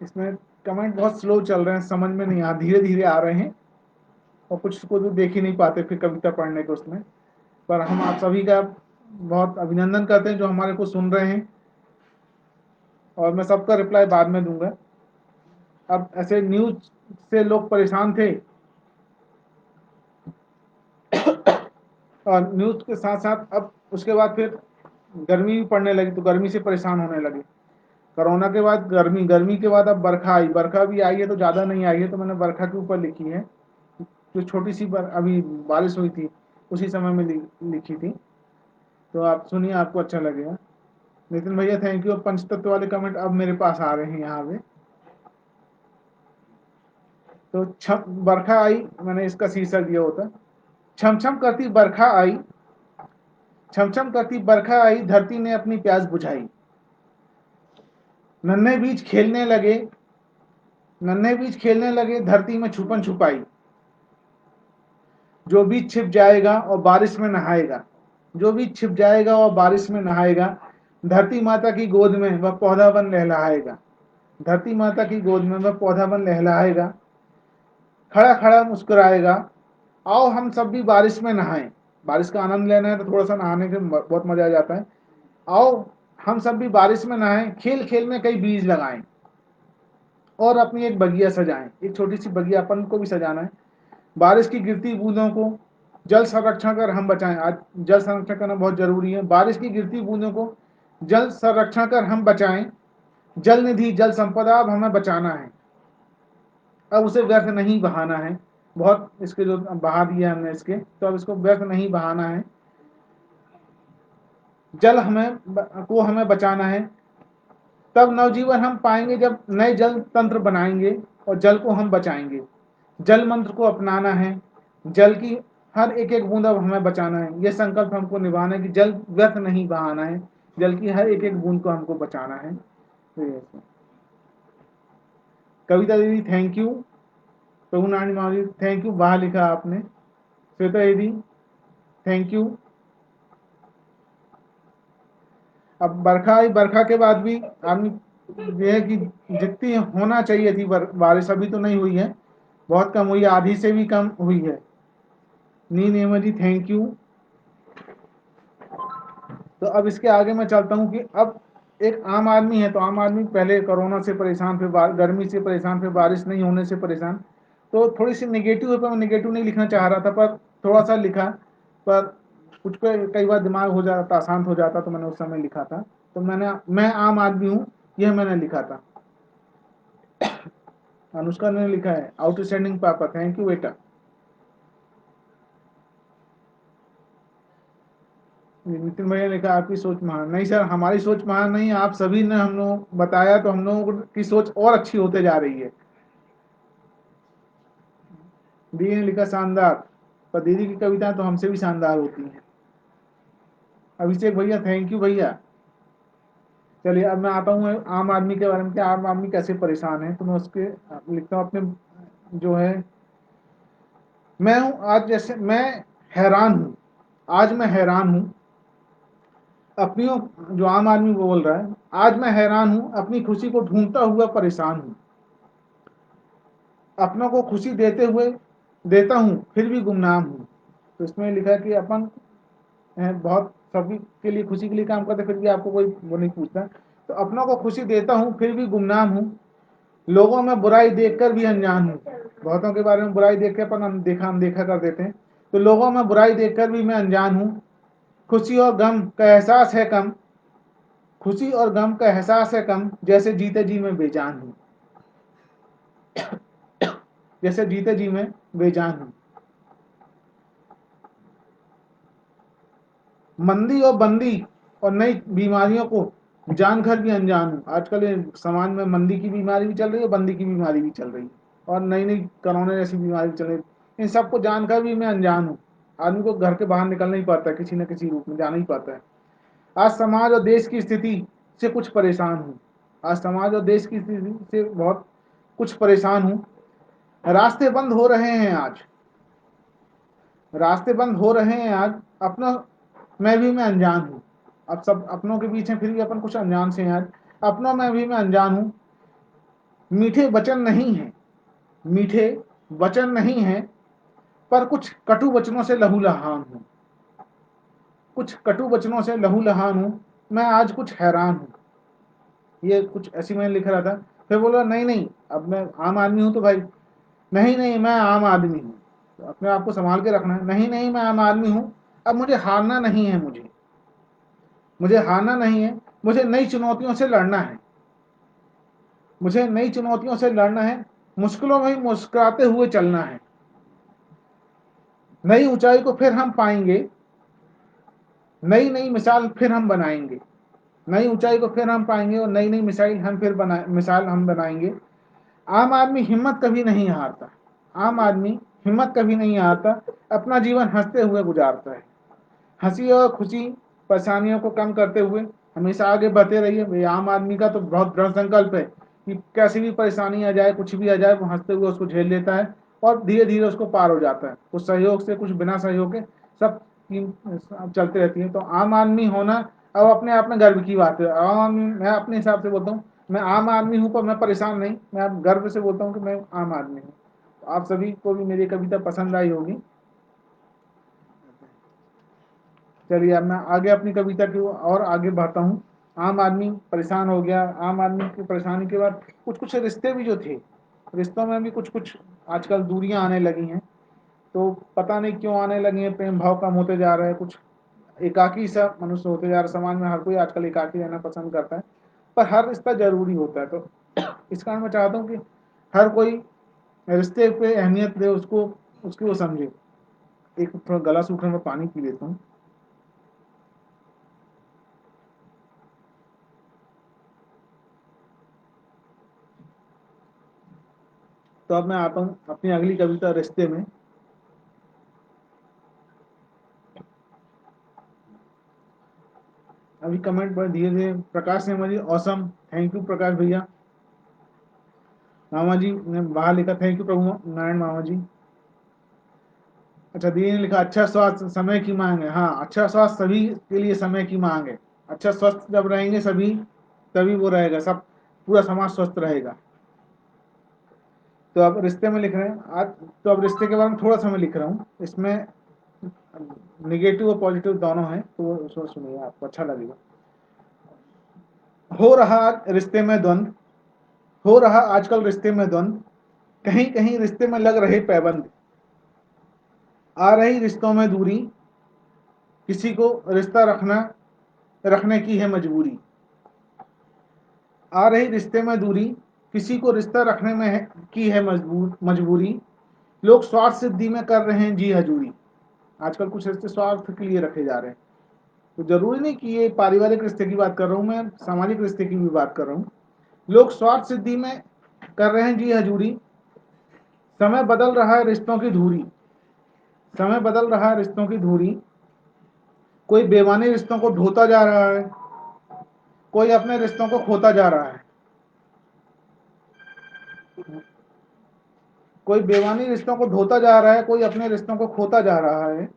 इसमें कमेंट बहुत स्लो चल रहे हैं, समझ में नहीं आ, धीरे धीरे आ रहे हैं, और कुछ को तो देख ही नहीं पाते फिर कविता पढ़ने को उसमें। पर हम आप सभी का बहुत अभिनंदन करते हैं जो हमारे को सुन रहे हैं, और मैं सबका रिप्लाई बाद में दूंगा। अब ऐसे न्यूज़ से लोग परेशान थे, और न्यूज़ के साथ साथ अब उसके बाद फिर गर्मी भी पड़ने लगी, तो गर्मी से परेशान होने लगे। कोरोना के बाद गर्मी, गर्मी के बाद अब बरखा आई, बरखा भी आई है तो ज़्यादा नहीं आई है, तो मैंने बरखा के ऊपर लिखी है, जो छोटी सी अभी बारिश हुई थी उसी समय में लिखी थी। तो आप सुनिए, आपको अच्छा लगेगा। नितिन भैया थैंक यू। पंचतत्व वाले कमेंट अब मेरे पास आ रहे हैं यहाँ पे। तो बरखा आई, मैंने इसका शीर्षक दिया होता, छम छम करती बरखा आई, छम छम करती बरखा आई, धरती ने अपनी प्यास बुझाई। नन्हे बीज खेलने लगे, नन्हे बीज खेलने लगे, धरती में छुपन छुपाई। जो भी छिप जाएगा और बारिश में नहाएगा, जो भी छिप जाएगा और बारिश में नहाएगा, धरती माता की गोद में वह पौधा बन लहलहाएगा, धरती माता की गोद में वह पौधा बन लहलहाएगा, खड़ा खड़ा मुस्कुराएगा। आओ हम सब भी बारिश में नहाएं, बारिश का आनंद लेना है तो थोड़ा सा नहाने के बहुत मजा आ जाता है। आओ हम सब भी बारिश में नहाएं, खेल खेल में कई बीज लगाएं और अपनी एक बगिया सजाएं, एक छोटी सी बगिया अपन को भी सजाना है। बारिश की गिरती बूंदों को जल संरक्षण कर हम बचाएं, आज जल संरक्षण करना बहुत जरूरी है। बारिश की गिरती बूंदों को जल संरक्षण कर हम बचाएं, जल निधि जल संपदा अब हमें बचाना है, अब उसे व्यर्थ नहीं बहाना है। बहुत इसके जो बहा दिया हमने इसके, तो अब इसको व्यर्थ नहीं बहाना है। जल हमें बचाना है। तब नवजीवन हम पाएंगे जब नए जल तंत्र बनाएंगे और जल को हम बचाएंगे। जल मंत्र को अपनाना है, जल की हर एक एक बूंद अब हमें बचाना है। ये संकल्प हमको निभाना है कि जल व्यर्थ नहीं बहाना है, जल की हर एक एक बूंद को हमको बचाना है। तो ये कविता दीदी thank you, Prabhu Narayan Mavi thank you, बाहर लिखा आपने। श्वेता दीदी थैंक यू। अब बरखा आई, बरखा के बाद भी आदमी ये है कि जितनी होना चाहिए थी बारिश अभी तो नहीं हुई है, बहुत कम हुई है, आधी से भी कम हुई है। नी नेमा जी थैंक यू। तो अब इसके आगे मैं चलता हूँ कि अब एक आम आदमी है, तो आम आदमी पहले कोरोना से परेशान, फिर गर्मी से परेशान, फिर बारिश नहीं होने से परेशान। तो थोड़ी सी नेगेटिव है, पर मैं नेगेटिव नहीं लिखना चाह रहा था, पर थोड़ा सा लिखा, पर कुछ पे कई बार दिमाग हो जाता, अशांत हो जाता, तो मैंने उस समय लिखा था। तो मैं आम आदमी हूँ, यह मैंने लिखा था। अनुष्का ने लिखा है आउटस्टैंडिंग पापा, थैंक यू बेटा। नितिन भैया ने लिखा आपकी सोच महान। नहीं सर, हमारी सोच महान नहीं, आप सभी ने हम लोगों को बताया तो हम लोगों की सोच और अच्छी होते जा रही है। दी ने लिखा शानदार, पर दीदी की कविताएं तो हमसे भी शानदार होती हैं। अभिषेक भैया थैंक यू भैया। चलिए अब मैं आता हूँ आम आदमी के बारे में, कि आम आदमी कैसे परेशान है, तो मैं उसके लिखता हूँ अपने जो है। मैं हूँ आज जैसे मैं हैरान हूँ, आज मैं हैरान हूँ अपनी, जो आम आदमी वो बोल रहा है, आज मैं हैरान हूं अपनी खुशी को ढूंढता हुआ परेशान हूं, अपनों को खुशी देता हूं फिर भी गुमनाम हूं। तो इसमें लिखा है कि अपन बहुत सभी के लिए खुशी के लिए काम करते, फिर भी आपको कोई वो नहीं पूछता। तो अपनों को खुशी देता हूं फिर भी गुमनाम हूं, लोगों में बुराई देखकर भी अनजान हूं। बहुतों के बारे में बुराई देख के अपन अनदेखा कर देते हैं, तो लोगों में बुराई देखकर भी मैं अनजान हूं। खुशी और गम का एहसास है कम, खुशी और गम का एहसास है कम, जैसे जीते जी मैं बेजान हूं, जैसे जीते जी मैं बेजान हूं। मंदी और बंदी और नई बीमारियों को जानकर भी अनजान हूं। आजकल समाज में मंदी की बीमारी भी चल रही है, बंदी की बीमारी भी चल रही है, और नई नई कोरोना जैसी बीमारी चल रही है। इन सबको जानकर भी मैं अनजान हूं। आदमी को घर के बाहर निकलना ही पड़ता है, किसी न किसी रूप में जाना ही पड़ता है। आज समाज और देश की स्थिति से कुछ परेशान हूं, आज समाज और देश की स्थिति से बहुत कुछ परेशान हूं। रास्ते बंद हो रहे हैं आज, रास्ते बंद हो रहे हैं आज, अपना मैं अनजान हूँ। अब सब अपनों के बीच हैं, फिर भी अपन कुछ अनजान से हैं आज, अपनों में भी मैं अनजान हूँ। मीठे वचन नहीं है, मीठे वचन नहीं है, पर कुछ कटु वचनों से लहूलुहान हूँ, कुछ कटु वचनों से लहूलुहान हूँ। मैं आज कुछ हैरान हूँ, ये कुछ ऐसी मैंने लिख रहा था। फिर बोला नहीं नहीं, अब मैं आम आदमी हूँ तो भाई, नहीं नहीं मैं आम आदमी हूँ, तो अपने आप को संभाल के रखना है। नहीं नहीं मैं आम आदमी हूँ, अब मुझे हारना नहीं है, मुझे हारना नहीं है, मुझे नई चुनौतियों से लड़ना है, मुझे नई चुनौतियों से लड़ना है, मुश्किलों में भी मुस्कुराते हुए चलना है। नई ऊंचाई को फिर हम पाएंगे, नई नई मिसाल फिर हम बनाएंगे, नई ऊंचाई को फिर हम पाएंगे और नई नई मिसाल हम बनाएंगे। आम आदमी हिम्मत कभी नहीं हारता, आम आदमी हिम्मत कभी नहीं हारता, अपना जीवन हंसते हुए गुजारता है। हंसी और खुशी परेशानियों को कम करते हुए हमेशा आगे बढ़ते रहिए। ये आम आदमी का तो बहुत दृढ़ संकल्प है कि कैसी भी परेशानी आ जाए, कुछ भी आ जाए, वो हंसते हुए उसको झेल लेता है और धीरे धीरे उसको पार हो जाता है, कुछ सहयोग से कुछ बिना सहयोग के, सब टीम चलते रहती है। तो आम आदमी होना अब अपने आप में गर्व की बात है। आम आदमी, मैं अपने हिसाब से बोलता हूँ, मैं आम आदमी हूँ पर मैं परेशान नहीं, मैं अब गर्व से बोलता हूँ कि मैं आम आदमी हूँ। तो आप सभी को भी मेरी कविता पसंद आई होगी। चलिए अब मैं आगे अपनी कविता की और आगे बढ़ता हूँ। आम आदमी परेशान हो गया, आम आदमी की परेशानी के बाद कुछ कुछ रिश्ते भी जो थे, रिश्तों में भी कुछ कुछ आजकल दूरियां आने लगी हैं। तो पता नहीं क्यों आने लगी हैं, प्रेम भाव कम होते जा रहा है, कुछ एकाकी सा मनुष्य होते जा रहा है। समाज में हर कोई आजकल एकाकी रहना पसंद करता है, पर हर रिश्ता जरूरी होता है। तो इस कारण मैं चाहता हूँ कि हर कोई रिश्ते पे अहमियत दे, उसको उसकी वो समझे। एक थोड़ा गला सूख रहा है, मैं पानी पी लेता हूँ। तो अब मैं आता हूँ अपनी अगली कविता रिश्ते में। अभी कमेंट पर धीरे धीरे प्रकाश ने मुझे ऑसम, थैंक यू प्रकाश भैया। मामा जी ने बाहर लिखा, थैंक यू प्रभु नारायण मामा जी। अच्छा, दीदी ने लिखा अच्छा स्वास्थ्य समय की मांग है। हाँ, अच्छा स्वास्थ्य सभी के लिए समय की मांग है। अच्छा स्वस्थ जब रहेंगे सभी, तभी वो रहेगा, सब पूरा समाज स्वस्थ रहेगा। तो अब रिश्ते में लिख रहे हैं आज। तो अब रिश्ते के बारे में थोड़ा सा मैं लिख रहा हूँ, इसमें निगेटिव और पॉजिटिव दोनों हैं, तो वो सुनिए, आपको अच्छा लगेगा। हो रहा रिश्ते में द्वंद, हो रहा आजकल रिश्ते में द्वंद, कहीं कहीं रिश्ते में लग रहे पैबंद, आ रही रिश्तों में दूरी, किसी को रिश्ता रखने की है मजबूरी। आ रही रिश्ते में दूरी, किसी को रिश्ता रखने में की है मजबूरी। लोग स्वार्थ सिद्धि में कर रहे हैं जी हजूरी। आजकल कुछ रिश्ते स्वार्थ के लिए रखे जा रहे हैं। तो जरूरी नहीं कि ये पारिवारिक रिश्ते की बात कर रहा हूँ, मैं सामाजिक रिश्ते की भी बात कर रहा हूँ। लोग स्वार्थ सिद्धि में कर रहे हैं जी हजूरी। समय बदल रहा है रिश्तों की धूरी, समय बदल रहा है रिश्तों की धूरी। कोई बेमानी रिश्तों को ढोता जा रहा है, कोई अपने रिश्तों को खोता जा रहा है। कोई बेमानी रिश्तों को ढोता जा रहा है, कोई अपने रिश्तों को खोता जा रहा है।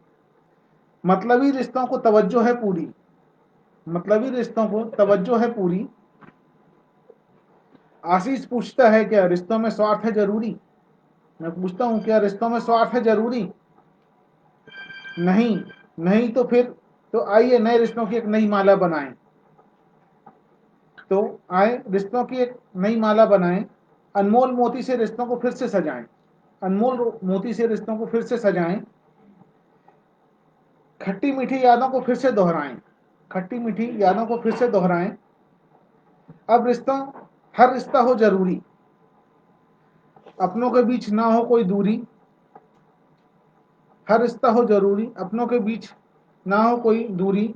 मतलबी रिश्तों को तवज्जो है पूरी, मतलबी रिश्तों को तवज्जो है पूरी। आशीष पूछता है क्या रिश्तों में स्वार्थ है जरूरी। मैं पूछता हूँ, क्या रिश्तों में स्वार्थ है जरूरी? नहीं, नहीं तो फिर तो आइए नए रिश्तों की एक नई माला बनाएं। तो आए रिश्तों की एक नई माला बनाएं, अनमोल मोती से रिश्तों को फिर से सजाएं, अनमोल मोती से रिश्तों को फिर से सजाएं। खट्टी मीठी यादों को फिर से दोहराएं, खट्टी मीठी यादों को फिर से दोहराएं। अब रिश्तों, हर रिश्ता हो जरूरी, अपनों के बीच ना हो कोई दूरी। हर रिश्ता हो जरूरी, अपनों के बीच ना हो कोई दूरी।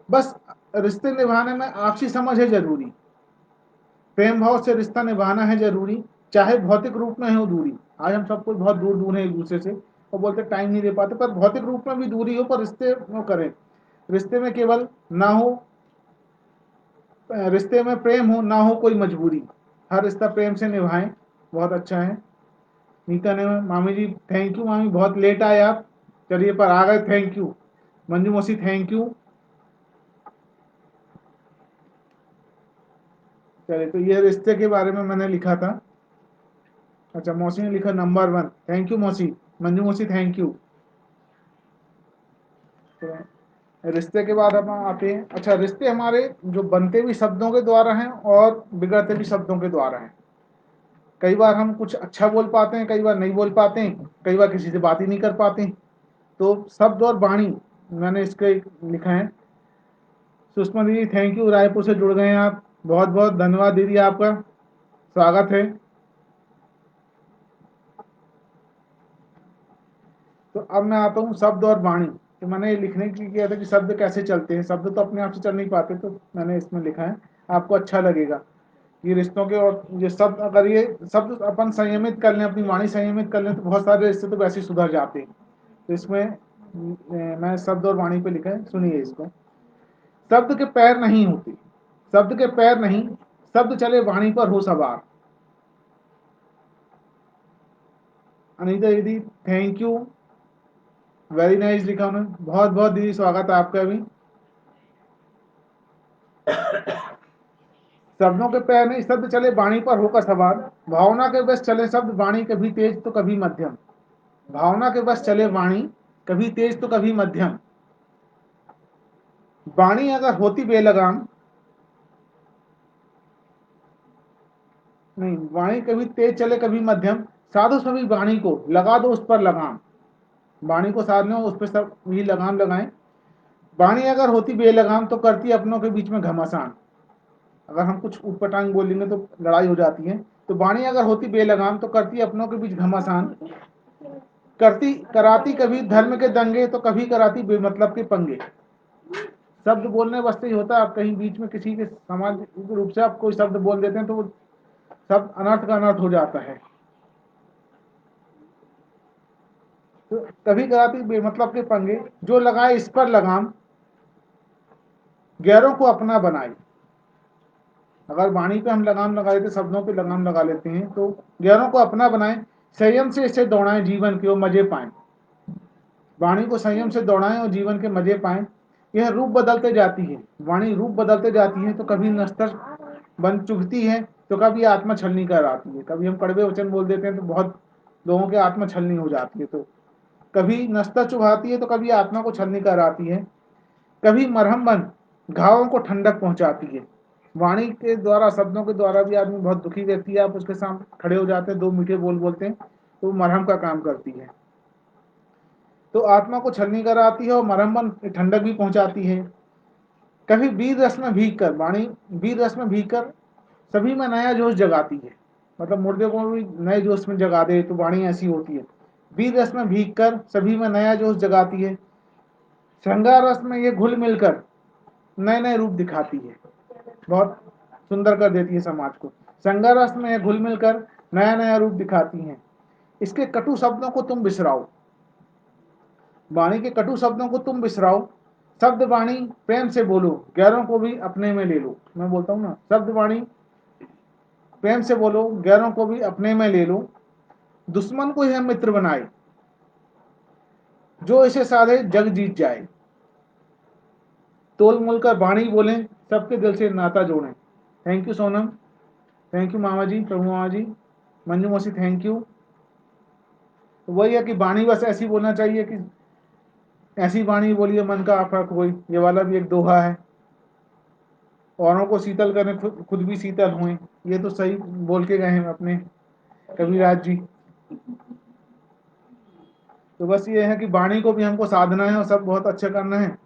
बस रिश्ते निभाने में आपसी समझ है जरूरी, प्रेम भाव से रिश्ता निभाना है जरूरी। चाहे भौतिक रूप में हो दूरी, आज हम सब कुछ बहुत दूर दूर है एक दूसरे से और बोलते टाइम नहीं दे पाते, पर भौतिक रूप में भी दूरी हो पर रिश्ते वो करें। रिश्ते में केवल ना हो, रिश्ते में प्रेम हो ना हो कोई मजबूरी। हर रिश्ता प्रेम से निभाएं, बहुत अच्छा है। नीता ने, मामी जी थैंक यू, मामी बहुत लेट आए आप, चलिए पर आ गए, थैंक यू। मंजू मौसी थैंक यू। चलिए, तो ये रिश्ते के बारे में मैंने लिखा था। अच्छा, मौसी ने लिखा नंबर 1, थैंक यू मौसी। मंजू मौसी थैंक यू। तो रिश्ते के बाद हम आते हैं। अच्छा, रिश्ते हमारे जो बनते भी शब्दों के द्वारा हैं और बिगड़ते भी शब्दों के द्वारा हैं। कई बार हम कुछ अच्छा बोल पाते हैं, कई बार नहीं बोल पाते हैं, कई बार किसी से बात ही नहीं कर पाते हैं। तो शब्द और वाणी, मैंने इसके लिखा है। सुषमा दीदी थैंक यू, रायपुर से जुड़ गए हैं आप, बहुत बहुत धन्यवाद दीदी, आपका स्वागत है। तो अब मैं आता हूँ शब्द और वाणी। तो मैंने लिखने के लिए किया था कि शब्द कैसे चलते हैं, शब्द तो अपने आप से चल नहीं पाते, तो मैंने इसमें लिखा है, आपको अच्छा लगेगा। ये रिश्तों के, और ये शब्द, अगर ये शब्द अपन संयमित कर लें, अपनी वाणी संयमित कर लें, तो बहुत सारे रिश्ते तो वैसे ही सुधर जाते हैं। तो इसमें मैं शब्द और वाणी पे लिखा है, सुनिए इसको। शब्द के पैर नहीं होते, शब्द के पैर नहीं, शब्द चले वाणी पर हो सवार। अनीता दीदी थैंक यू, वेरी नाइस लिखा उन्होंने, बहुत बहुत दीदी स्वागत है आपका भी। शब्दों के पैर नहीं, शब्द चले वाणी पर होकर सवार, भावना के बस चले शब्द, वाणी कभी तेज तो कभी मध्यम। भावना के बस चले वाणी, कभी तेज तो कभी मध्यम। वाणी अगर होती बेलगाम, नहीं, वाणी कभी तेज चले कभी मध्यम, साधो सभी वाणी को लगा दो उस पर लगाम। वाणी को साधने उस पर सब भी लगाम लगाएं। वाणी अगर होती बेलगाम तो करती अपनों के बीच में घमासान। अगर हम कुछ उटपटांग बोलेंगे तो लड़ाई हो जाती है। तो वाणी अगर होती बेलगाम तो करती अपनों के बीच घमासान, करती कराती कभी धर्म के दंगे तो कभी कराती बेमतलब के पंगे। शब्द बोलने वास्ते ही होता है, आप कहीं बीच में किसी के सामाजिक रूप से आप कोई शब्द बोल देते हैं तो वो शब्द अनर्थ का अनर्थ हो जाता है। तो कभी कराती बेमतलब के पंगे, जो लगाए इस पर लगाम, गैरों को अपना बनाए। अगर वाणी पे हम लगाम लगा लेते, शब्दों पे लगाम लगा लेते हैं तो गैरों को अपना बनाएं, संयम से इसे दौड़ाएं जीवन के वो मजे पाएं। वाणी को संयम से दौड़ाएं और जीवन के मजे पाएं। यह रूप बदलते जाती है, वाणी रूप बदलते जाती है, तो कभी नस्तर बन चुभती है तो कभी आत्मा छलनी कर आती है। कभी हम कड़वे वचन बोल देते हैं तो बहुत लोगों के आत्मा छलनी हो जाती है। तो कभी नस्तर चुभाती है तो कभी आत्मा को छलनी कर आती है। कभी मरहम बन घावों को ठंडक पहुंचाती है। वाणी के द्वारा, शब्दों के द्वारा भी आदमी बहुत दुखी व्यक्ति है, आप उसके सामने खड़े हो जाते हैं, दो मीठे बोल बोलते हैं तो वो मरहम का काम करती है। तो आत्मा को छलनी कर आती है और मरहम बन ठंडक भी पहुंचाती है। कभी वीर रस में भीग कर, वाणी वीर रस में भीग कर सभी में नया जोश जगाती है। मतलब मुर्दे को भी नए जोश में जगा दे, तो वाणी ऐसी होती है। वीर रस में भीग कर सभी में नया जोश जगाती है। श्रृंगार रस में ये घुल मिलकर नए नए रूप दिखाती है, बहुत सुंदर कर देती है समाज को। श्रृंगार रस में ये घुल मिलकर नया नया रूप दिखाती हैं। इसके कटु शब्दों को तुम बिसराओ, वाणी के कटु शब्दों को तुम बिसराओ। शब्द वाणी प्रेम से बोलो, गैरों को भी अपने में ले लो। मैं बोलता हूँ ना, शब्द वाणी प्रेम से बोलो, गैरों को भी अपने में ले लो। दुश्मन को यह मित्र बनाए, जो इसे साधे जग जीत जाए। तोल मोल कर वाणी बोलें, सबके दिल से नाता जोड़ें। Thank you Sonam, thank you मामा जी, प्रभु मामा जी, मंजू मौसी थैंक यू। तो वही है कि वाणी बस ऐसी बोलना चाहिए कि ऐसी वाणी बोलिए मन का फर्क कोई, ये वाला भी एक दोहा है। औरों को शीतल करें, खुद भी शीतल हुए, ये तो सही बोल के गए हैं अपने कविराज जी। तो बस ये है कि वाणी को भी हमको साधना है और सब बहुत अच्छा करना है।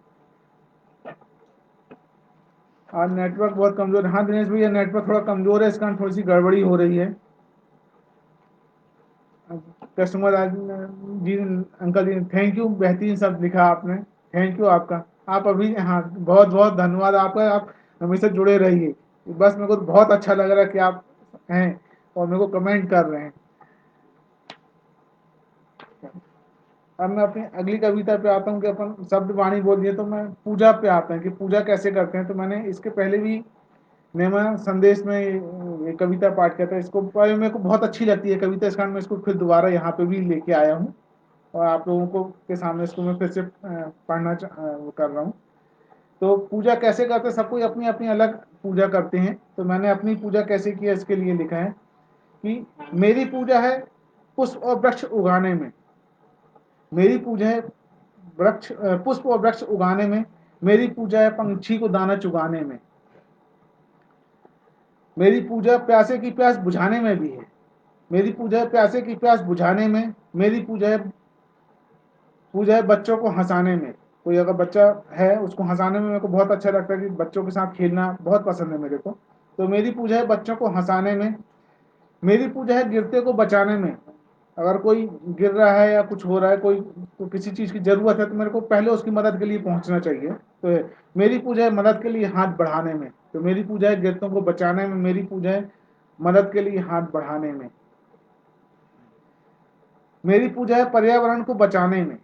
आज नेटवर्क बहुत कमजोर है। हाँ दिनेश भैया, नेटवर्क थोड़ा कमजोर है, इस कारण थोड़ी सी गड़बड़ी हो रही है। कस्टमर आज जी, अंकल जी थैंक यू, बेहतरीन शब्द लिखा आपने, थैंक यू आपका। आप अभी, हाँ बहुत बहुत धन्यवाद आपका, आप हमेशा जुड़े रहिए। बस मेरे को बहुत अच्छा लग रहा है कि आप हैं और मेरे को कमेंट कर रहे हैं। अब मैं अपनी अगली कविता पे आता हूँ कि अपन शब्द वाणी बोल दिए, तो मैं पूजा पे आता है कि पूजा कैसे करते हैं। तो मैंने इसके पहले भी नेमा संदेश में ये कविता पाठ किया था, इसको मेरे को बहुत अच्छी लगती है कविता, इस कारण मैं इसको फिर दोबारा यहाँ पे भी लेके आया हूँ और आप लोगों को के सामने इसको मैं फिर से पढ़ना वो कर रहा हूँ। तो पूजा कैसे करते हैं, सब कोई अपनी अपनी अलग पूजा करते हैं। तो मैंने अपनी पूजा कैसे की है इसके लिए लिखा है कि मेरी पूजा है पुष्प और वृक्ष उगाने में। मेरी पूजा है वृक्ष, पुष्प और वृक्ष उगाने में। मेरी पूजा है पंछी को दाना चुगाने में। मेरी पूजा प्यासे की प्यास बुझाने में भी है। मेरी पूजा है प्यासे की प्यास बुझाने में। मेरी पूजा है बच्चों को हंसाने में। कोई अगर बच्चा है उसको हंसाने में मेरे को बहुत अच्छा लगता है कि बच्चों के साथ खेलना बहुत पसंद है मेरे को। तो मेरी पूजा है बच्चों को हंसाने में। मेरी पूजा है गिरते को बचाने में। अगर कोई गिर रहा है या कुछ हो रहा है, कोई को किसी चीज़ की ज़रूरत है, तो मेरे को पहले उसकी मदद के लिए पहुंचना चाहिए। तो मेरी पूजा है मदद के लिए हाथ बढ़ाने में। तो मेरी पूजा है गिरतों को बचाने में। मेरी पूजा है मदद के लिए हाथ बढ़ाने में। मेरी पूजा है पर्यावरण को बचाने में।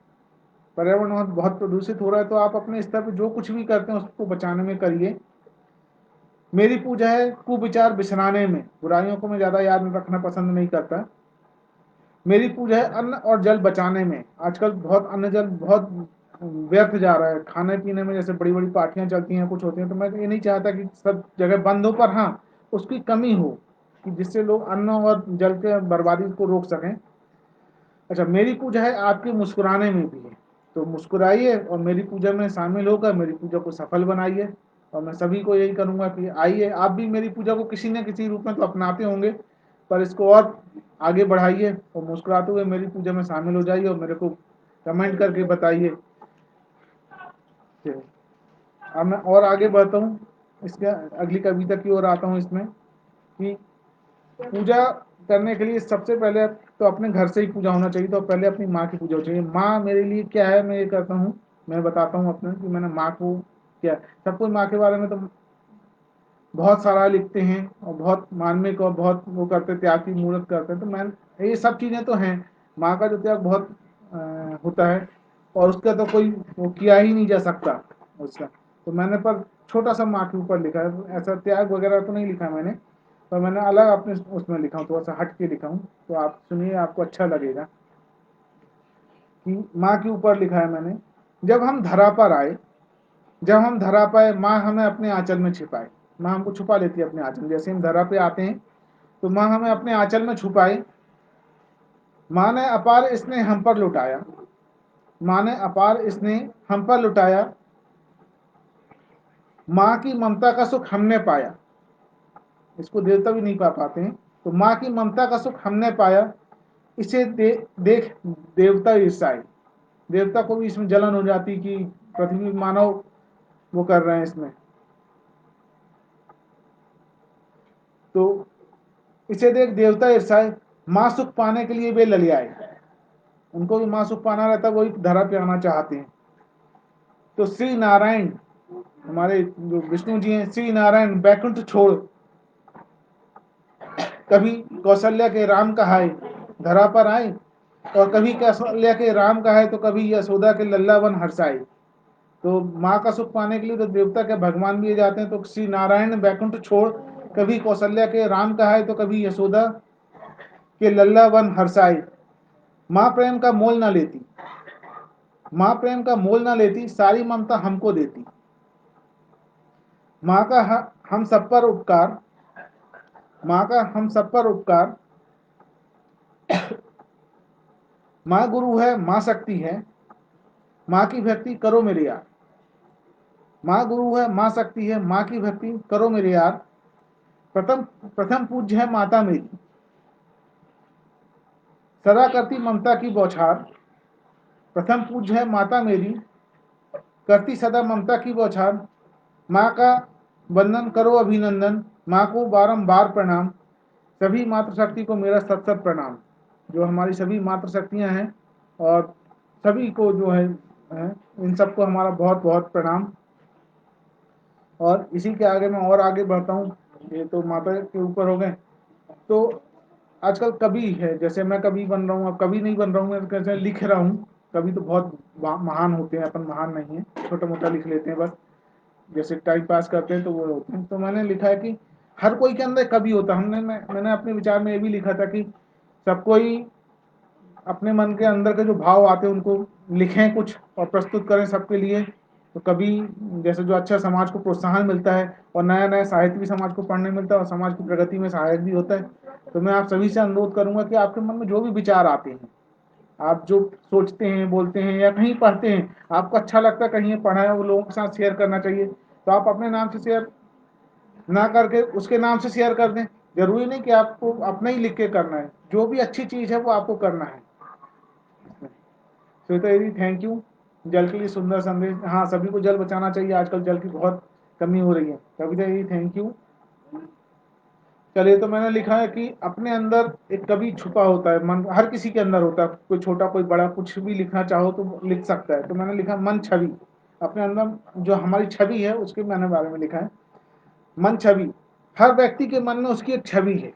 पर्यावरण बहुत प्रदूषित हो रहा है, तो आप अपने स्तर पर जो कुछ भी करते हैं उसको बचाने में करिए। मेरी पूजा है कुविचार बिसराने में। बुराइयों को मैं ज़्यादा याद रखना पसंद नहीं करता। मेरी पूजा है अन्न और जल बचाने में। आजकल बहुत अन्न जल बहुत व्यर्थ जा रहा है खाने पीने में, जैसे बड़ी बड़ी पार्टियां चलती हैं, कुछ होती हैं, तो मैं ये नहीं चाहता कि सब जगह बंद हो, पर हाँ उसकी कमी हो कि जिससे लोग अन्न और जल के बर्बादी को रोक सकें। अच्छा, मेरी पूजा है आपके मुस्कुराने में भी है, तो मुस्कुराइए और मेरी पूजा में शामिल होकर मेरी पूजा को सफल बनाइए। और मैं सभी को यही करूंगा कि आइए, आप भी मेरी पूजा को किसी न किसी रूप में तो अपनाते होंगे, पर इसको और आगे बढ़ाइए और मुस्कुराते हुए मेरी पूजा में शामिल हो जाइए और मेरे को कमेंट करके बताइए। अब मैं और आगे बढ़ता हूँ, इसके अगली कविता की ओर आता हूँ इसमें कि पूजा करने के लिए सबसे पहले तो अपने घर से ही पूजा होना चाहिए, तो पहले अपनी माँ की पूजा होनी चाहिए। माँ मेरे लिए क्या है, मैं ये करता हूँ, मैं बताता हूँ अपने कि मैंने माँ को क्या, सब कोई माँ के बारे में तो बहुत सारा लिखते हैं और बहुत मार्मिक और बहुत वो करते, त्याग की मूर्त करते हैं, तो मैं ये सब चीज़ें तो हैं। माँ का जो त्याग बहुत होता है और उसका तो कोई वो किया ही नहीं जा सकता उसका। तो मैंने पर छोटा सा माँ के ऊपर लिखा है, ऐसा त्याग वगैरह तो नहीं लिखा मैंने, पर मैंने अलग अपने उसमें लिखा हूँ, थोड़ा सा हट के लिखा हूँ, तो आप सुनिए, आपको अच्छा लगेगा कि माँ के ऊपर लिखा है मैंने। जब हम धरा पर आए, जब हम धरा पाए, माँ हमें अपने आंचल में छिपाए। माँ हमको छुपा लेती है अपने आंचल में, जैसे हम धरा पे आते हैं तो माँ हमें अपने आंचल में छुपाए। माँ ने अपार स्नेह हम पर लुटाया, माँ ने अपार स्नेह हम पर लुटाया। माँ की ममता का सुख हमने पाया, इसको देवता भी नहीं पा पाते हैं। तो माँ की ममता का सुख हमने पाया, इसे देख देवता ईर्ष्याए। देवता को भी इसमें जलन हो जाती कि पृथ्वी मानव वो कर रहे हैं इसमें। तो इसे देख देवता ईर्ष्याए, माँ सुख पाने के लिए वे ललियाए। उनको भी माँ सुख पाना रहता है, वही धरा पे आना चाहते हैं। तो श्री नारायण, हमारे जो विष्णु जी हैं, श्री नारायण बैकुंठ छोड़, कभी कौशल्या के राम कहाए धरा पर आए, और कभी कौशल्या के राम कहाए तो कभी यशोदा के लल्लावन हर्षाए। तो माँ का सुख पाने के लिए तो देवता के भगवान भी जाते हैं। तो श्री नारायण बैकुंठ छोड़, कभी कौशल्या के राम कहाए तो कभी यशोदा के लल्लावन हर्षाए। माँ प्रेम का मोल ना लेती, माँ प्रेम का मोल ना लेती, सारी ममता हमको देती। माँ का हम सब पर उपकार, माँ का हम सब पर उपकार। माँ गुरु है, माँ शक्ति है, माँ की भक्ति करो मेरे यार। माँ गुरु है, माँ शक्ति है, माँ की भक्ति करो मेरे यार। प्रथम प्रथम पूज्य है माता मेरी, सदा करती ममता की बौछार। प्रथम पूज्य है माता मेरी, करती सदा ममता की बौछार। माँ का वंदन करो अभिनंदन, माँ को बारंबार प्रणाम। सभी मातृशक्ति को मेरा सत सत प्रणाम। जो हमारी सभी मातृशक्तियाँ हैं और सभी को जो है इन सबको हमारा बहुत बहुत प्रणाम। और इसी के आगे मैं और आगे बढ़ता हूँ, ये तो माता के ऊपर हो गए। तो आजकल कवि है, जैसे मैं कवि बन रहा हूँ, अब कवि नहीं बन रहा हूँ, मैं कैसे लिख रहा हूँ। कवि तो बहुत महान होते हैं, अपन महान नहीं है, छोटा मोटा लिख लेते हैं बस, जैसे टाइम पास करते हैं तो वो होते हैं। तो मैंने लिखा है कि हर कोई के अंदर कवि होता है। मैंने अपने विचार में ये भी लिखा था कि सब कोई अपने मन के अंदर के जो भाव आते हैं उनको लिखें कुछ और प्रस्तुत करें सबके लिए। तो कभी जैसे जो अच्छा समाज को प्रोत्साहन मिलता है और नया नया साहित्य भी समाज को पढ़ने मिलता है और समाज की प्रगति में सहायक भी होता है। तो मैं आप सभी से अनुरोध करूंगा कि आपके मन में जो भी विचार आते हैं, आप जो सोचते हैं, बोलते हैं या कहीं पढ़ते हैं, आपको अच्छा लगता है कहीं पढ़ा है, वो लोगों के साथ शेयर करना चाहिए। तो आप अपने नाम से शेयर ना करके उसके नाम से शेयर कर दें। जरूरी नहीं कि आपको अपना ही लिख के करना है, जो भी अच्छी चीज़ है वो आपको करना है। श्वेता दीदी थैंक यू। जल के लिए सुंदर संदेश। हाँ, सभी को जल बचाना चाहिए, आजकल जल की बहुत कमी हो रही है। कविता दीदी थैंक यू। चलिए, तो मैंने लिखा है कि अपने अंदर एक कवि छुपा होता है, मन हर किसी के अंदर होता है, कोई छोटा कोई बड़ा, कुछ भी लिखना चाहो तो लिख सकता है। तो मैंने लिखा मन छवि, अपने अंदर जो हमारी छवि है उसके मैंने बारे में लिखा है। मन छवि, हर व्यक्ति के मन में उसकी एक छवि है,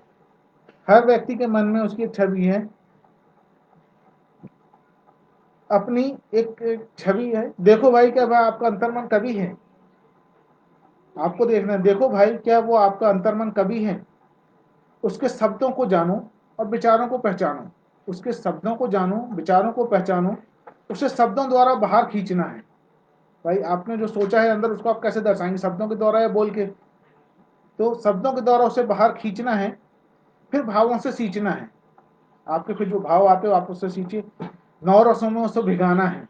हर व्यक्ति के मन में उसकी एक छवि है, अपनी एक छवि है। देखो भाई, क्या वह आपका अंतर्मन कवि है? आपको देखना है, देखो भाई क्या वो आपका अंतर्मन कवि है? उसके शब्दों को जानो और विचारों को पहचानो। उसके शब्दों को जानो, विचारों को पहचानो, उसे शब्दों द्वारा बाहर खींचना है। भाई आपने जो सोचा है अंदर, उसको आप कैसे दर्शाएंगे, शब्दों के द्वारा या बोल के? तो शब्दों के द्वारा उसे बाहर खींचना है, फिर भावों से सींचना है। आपके फिर जो भाव आते हो आप उससे सींचिए। नौ रसों में उसे भिगाना है।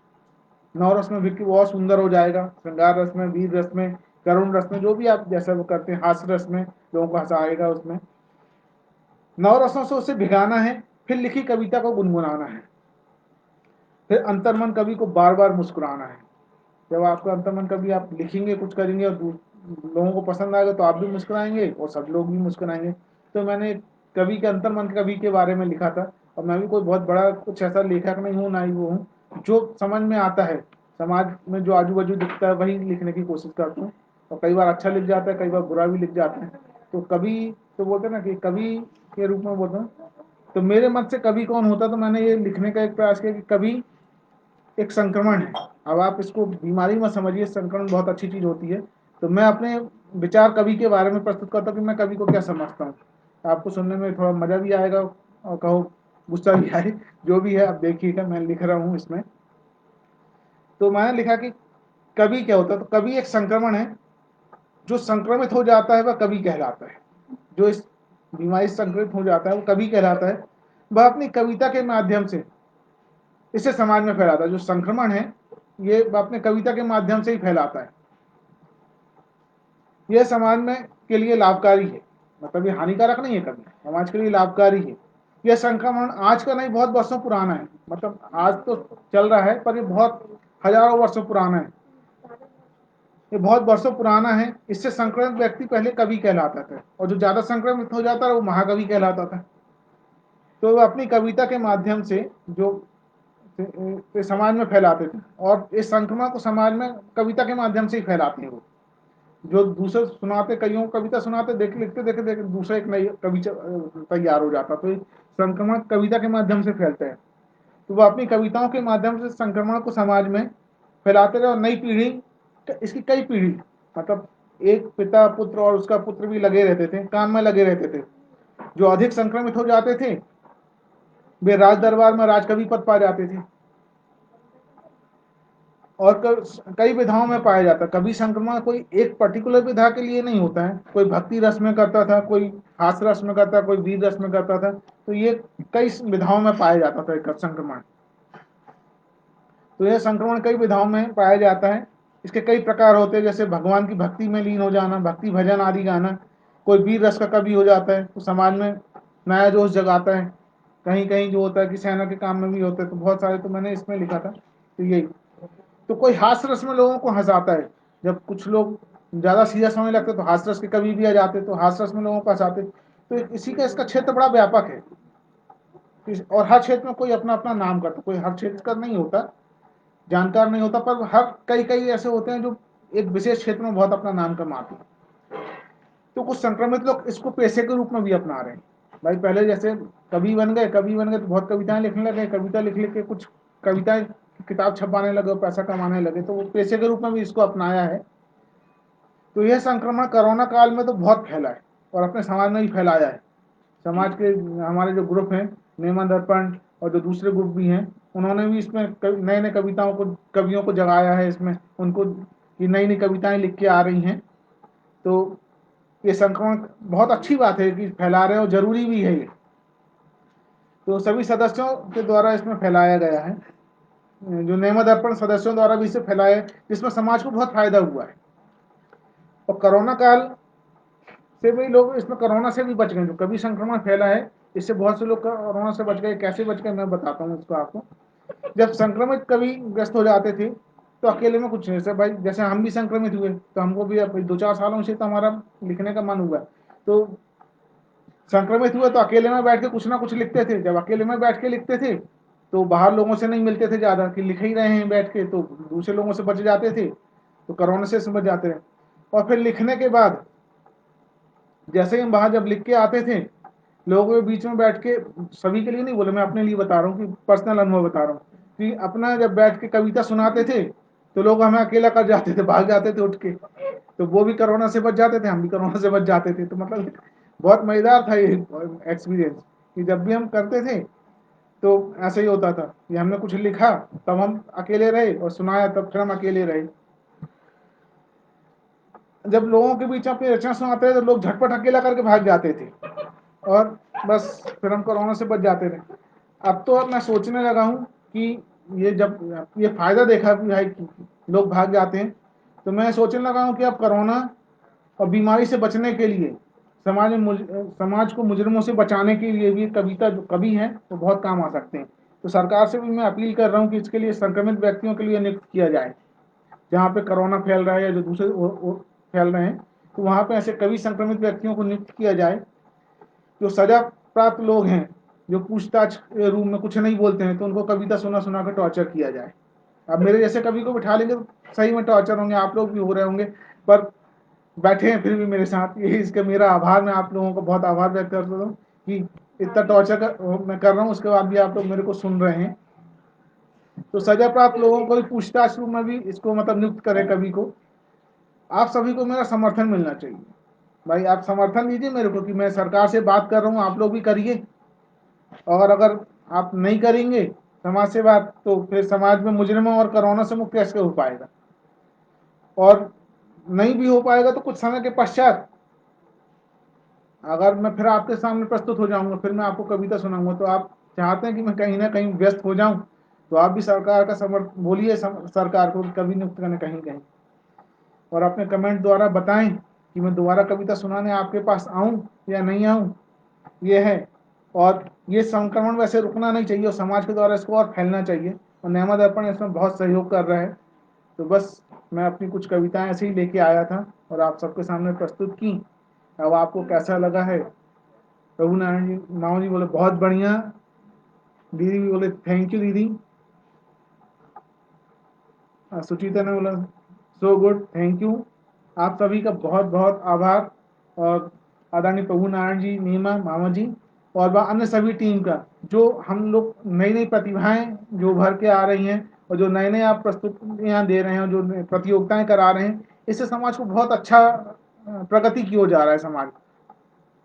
नौ रस में भिग के बहुत सुंदर हो जाएगा। श्रृंगार रस में, वीर रस में, करुण रस में, जो भी आप जैसा वो करते हैं, हास्य रस में लोगों को हंसाएगा उसमें। नौ रसों से उसे भिगाना है, फिर लिखी कविता को गुनगुनाना है। फिर अंतर्मन कवि को बार बार मुस्कुराना है। जब आपका अंतर्मन कवि आप लिखेंगे, कुछ करेंगे और लोगों को पसंद आएगा तो आप भी मुस्कुराएंगे और सब लोग भी मुस्कुराएंगे। तो मैंने कवि के, अंतर्मन कवि के बारे में लिखा था। और मैं भी कोई बहुत बड़ा कुछ ऐसा लेखक नहीं हूँ, ना ही वो हूँ। जो समझ में आता है, समाज में जो आजू बाजू दिखता है वही लिखने की कोशिश करता हूँ। और कई बार अच्छा लिख जाता है, कई बार बुरा भी लिख जाता है। तो कवि तो बोलते हैं ना कि कवि के रूप में बोलता हूँ। तो मेरे मत से कवि कौन होता, तो मैंने ये लिखने का एक प्रयास किया कि कवि एक संक्रमण है। अब आप इसको बीमारी मत समझिए, संक्रमण बहुत अच्छी चीज होती है। तो मैं अपने विचार कवि के बारे में प्रस्तुत करता हूँ कि मैं कवि को क्या समझता हूँ। आपको सुनने में थोड़ा मजा भी आएगा और कहो गुस्सा भी आए, जो भी है आप देखिएगा, मैं लिख रहा हूँ इसमें। तो मैंने लिखा कि कवि क्या होता है। तो कवि एक संक्रमण है, जो संक्रमित हो जाता है वह कवि कहलाता है। जो इस बीमारी से संक्रमित हो जाता है वो कवि कहलाता है। वह अपनी कविता के माध्यम से इसे समाज में फैलाता है। जो संक्रमण है ये अपने कविता के माध्यम से ही फैलाता है। यह समाज में के लिए लाभकारी है, मतलब ये हानिकारक नहीं है, कभी समाज के लिए लाभकारी है। यह संक्रमण आज का नहीं, बहुत वर्षों पुराना है। मतलब आज तो चल रहा है पर ये बहुत हजारों वर्षों पुराना है। ये बहुत वर्षों पुराना है। इससे संक्रमित व्यक्ति पहले कवि कहलाता था, और जो ज्यादा संक्रमित हो जाता है वो महाकवि कहलाता था। तो वो अपनी कविता के माध्यम से जो समाज में फैलाते थे, और इस संक्रमण को समाज में कविता के माध्यम से ही फैलाते हैं वो। जो दूसरे सुनाते, कईयों को कविता सुनाते, देख लिखते देखे देखे दूसरा एक नई कवि तैयार हो जाता। तो संक्रमण कविता के माध्यम से फैलते हैं। तो वो अपनी कविताओं के माध्यम से संक्रमण को समाज में फैलाते रहे। और नई पीढ़ी, इसकी कई पीढ़ी, मतलब एक पिता पुत्र और उसका पुत्र भी लगे रहते थे, काम में लगे रहते थे। जो अधिक संक्रमित हो जाते थे वे राज दरबार में राजकवि पद पा जाते थे। और कई विधाओं में पाया जाता है। कवि संक्रमण कोई एक पर्टिकुलर विधा के लिए नहीं होता है। कोई भक्ति रस में करता था, कोई हास्य रस में करता, कोई वीर रस में करता था। तो ये कई विधाओं में पाया जाता था एक संक्रमण। तो यह संक्रमण कई विधाओं में पाया जाता है। इसके कई प्रकार होते हैं, जैसे भगवान की भक्ति में लीन हो जाना, भक्ति भजन आदि गाना। कोई वीर रस का कवि हो जाता है तो समाज में नया जोश जगाता है। कहीं कहीं जो होता है कि सेना के काम में भी होते हैं। तो बहुत सारे तो मैंने इसमें लिखा था। तो यही। तो कोई हास्य रस में लोगों को हंसाता है। जब कुछ लोग ज्यादा सीरियस होने लगते तो हास्य रस के कवि भी आ जाते, तो हास्य रस में लोगों को हंसाते। तो इसी का इसका क्षेत्र बड़ा व्यापक है। और हर क्षेत्र में कोई अपना अपना नाम करता, कोई हर क्षेत्र का नहीं होता, जानकार नहीं होता, पर हर कई कई ऐसे होते हैं जो एक विशेष क्षेत्र में बहुत अपना नाम कमाते हैं। तो कुछ संक्रमित लोग इसको पेशे के रूप में भी अपना रहे हैं। भाई पहले जैसे कवि बन गए, तो बहुत कविताएं लिखने लगे, कविता लिख लिख के कुछ कविताएं किताब छपाने लगे, पैसा कमाने लगे, तो वो पेशे के रूप में भी इसको अपनाया है। तो यह संक्रमण कोरोना काल में तो बहुत फैला है और अपने समाज में भी फैलाया है। समाज के हमारे जो ग्रुप हैं, नेमन दर्पण और जो दूसरे ग्रुप भी हैं, उन्होंने भी इसमें नए नए कविताओं को, कवियों को जगाया है इसमें। उनको ये नई नई कविताएं लिख के आ रही हैं। तो ये संक्रमण बहुत अच्छी बात है कि फैला रहे हैं, और जरूरी भी है ये। तो सभी सदस्यों के द्वारा इसमें फैलाया गया है। जो नेमन दर्पण सदस्यों द्वारा भी इसे फैलाया है, जिसमें समाज को बहुत फायदा हुआ है। और कोरोना काल से भी लोग इसमें कोरोना से भी बच गए। जो कभी संक्रमण फैला है, इससे बहुत से लोग कोरोना से बच गए। कैसे बच गए मैं बताता हूँ इसको आपको। जब संक्रमित कभी ग्रस्त हो जाते थे तो अकेले में कुछ नहीं, जैसे भाई जैसे हम भी संक्रमित हुए तो हमको भी अब 2-4 सालों से तो हमारा लिखने का मन हुआ। तो संक्रमित हुए तो अकेले में बैठ के कुछ ना कुछ लिखते थे। जब अकेले में बैठ के लिखते थे तो बाहर लोगों से नहीं मिलते थे ज्यादा, कि लिख ही रहे हैं बैठ के, तो दूसरे लोगों से बच जाते थे, तो कोरोना से बच जाते थे। और फिर लिखने के बाद जैसे ही हम बाहर जब लिख के आते थे, लोगों के बीच में बैठ के, सभी के लिए नहीं बोले, मैं अपने लिए बता रहा हूँ कि पर्सनल अनुभव बता रहा हूँ, कि अपना जब बैठ के कविता सुनाते थे तो लोग हमें अकेला कर जाते थे, भाग जाते थे उठ के। तो वो भी कोरोना से बच जाते थे, हम भी कोरोना से बच जाते थे। तो मतलब बहुत मजेदार था ये एक्सपीरियंस, कि जब भी हम करते थे तो ऐसे ही होता था, ये हमने कुछ लिखा तब हम अकेले रहे और सुनाया तब फिर हम अकेले रहे। जब लोगों के बीच में रचना सुनाते थे तो लोग झटपट अकेला करके भाग जाते थे और बस फिर हम कोरोना से बच जाते थे। अब तो मैं सोचने लगा हूँ कि ये जब ये फायदा देखा कि भाई लोग भाग जाते हैं, तो मैं सोचने लगा हूँ कि अब कोरोना और बीमारी से बचने के लिए समाज को मुजरिमों से बचाने के लिए भी कविता जो कवि हैं वो बहुत काम आ सकते हैं। तो सरकार से भी मैं अपील कर रहा हूँ कि इसके लिए संक्रमित व्यक्तियों के लिए नियुक्त किया जाए, जहाँ पे कोरोना फैल रहा है या जो दूसरे वो फैल रहे हैं, तो वहाँ पे ऐसे कवि संक्रमित व्यक्तियों को नियुक्त किया जाए। जो सजा प्राप्त लोग हैं, जो पूछताछ रूम में कुछ नहीं बोलते हैं, तो उनको कविता सुना सुना कर टॉर्चर किया जाए। अब मेरे जैसे कवि को बिठा लेंगे तो सही में टॉर्चर होंगे, आप लोग भी हो रहे होंगे, पर बैठे हैं फिर भी मेरे साथ, यही इसके मेरा आभार, मैं आप लोगों को बहुत आभार व्यक्त करता हूँ कि इतना टॉर्चर मैं कर रहा हूँ, उसके बाद भी आप लोग मेरे को सुन रहे हैं। तो सजा प्राप्त लोगों को भी पूछताछ रूम में भी इसको मतलब नियुक्त करें कवि को। आप सभी को मेरा समर्थन मिलना चाहिए भाई, आप समर्थन दीजिए मेरे को कि मैं सरकार से बात कर रहा हूँ, आप लोग भी करिए। और अगर आप नहीं करेंगे समाज से बात, तो फिर समाज में मुजरिमों और कोरोना से मुक्त कैसे हो पाएगा, और नहीं भी हो पाएगा तो कुछ समय के पश्चात अगर मैं फिर आपके सामने प्रस्तुत हो जाऊंगा, फिर मैं आपको कविता सुनाऊंगा, तो आप चाहते हैं कि मैं कहीं ना कहीं व्यस्त हो जाऊं, तो आप भी सरकार का समर्थन बोलिए, सरकार को कवि नियुक्त करने कहीं कहीं, और अपने कमेंट द्वारा बताएं कि मैं दोबारा कविता सुनाने आपके पास आऊं या नहीं आऊं, ये है। और ये संक्रमण वैसे रुकना नहीं चाहिए और समाज के द्वारा इसको और फैलना चाहिए, और नेमा दर्पण इसमें बहुत सहयोग कर रहा है। तो बस मैं अपनी कुछ कविताएं ऐसे ही लेके आया था और आप सबके सामने प्रस्तुत की। अब आपको कैसा लगा है? प्रभु नारायण जी, माओ जी बोले बहुत बढ़िया, दीदी भी बोले थैंक यू दीदी, सुचिता ने बोला सो गुड, थैंक यू। आप सभी का बहुत बहुत आभार, और आदरणीय प्रभु नारायण जी, नीमा मामा जी और अन्य सभी टीम का, जो हम लोग नई नई प्रतिभाएं जो भर के आ रही हैं और जो नए नए आप प्रस्तुतियां दे रहे हैं और जो प्रतियोगिताएं करा रहे हैं, इससे समाज को बहुत अच्छा प्रगति की ओर जा रहा है समाज।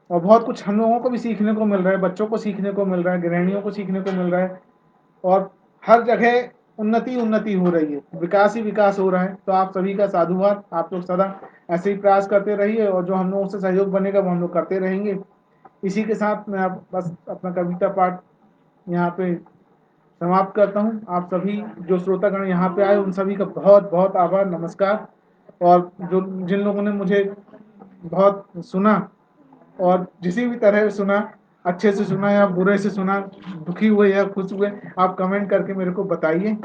और बहुत कुछ हम लोगों को भी सीखने को मिल रहा है, बच्चों को सीखने को मिल रहा है, गृहिणियों को सीखने को मिल रहा है, और हर जगह उन्नति उन्नति हो रही है, विकास ही विकास हो रहा है। तो आप सभी का साधुवाद, आप लोग सदा ऐसे ही प्रयास करते रहिए, और जो हम लोगों से सहयोग बनेगा वो हम लोग करते रहेंगे। इसी के साथ मैं अब बस अपना कविता पाठ यहाँ पे समाप्त करता हूँ। आप सभी जो श्रोतागण यहाँ पे आए उन सभी का बहुत बहुत आभार, नमस्कार। और जो जिन लोगों ने मुझे बहुत सुना और जिसी भी तरह सुना, अच्छे से सुना या बुरे से सुना, दुखी हुए या खुश हुए, आप कमेंट करके मेरे को बताइए।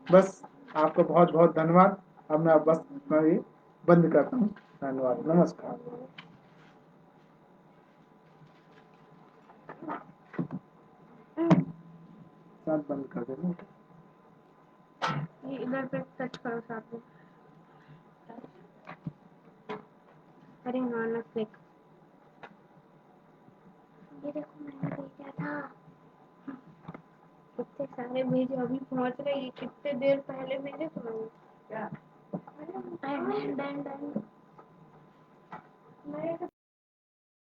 बस आपका बहुत बहुत धन्यवाद। अब मैं बस मैं ये बंद करता हूँ। धन्यवाद, नमस्कार। साथ बंद कर देना। ये इधर पे टच करो साथ में। अरे हाँ ना क्लिक। ये देखो मैंने भेजा था, कितने सारे भेजे, अभी पहुंच रहे, ये कितने देर पहले भेजे तुम्हें क्या? Done done done.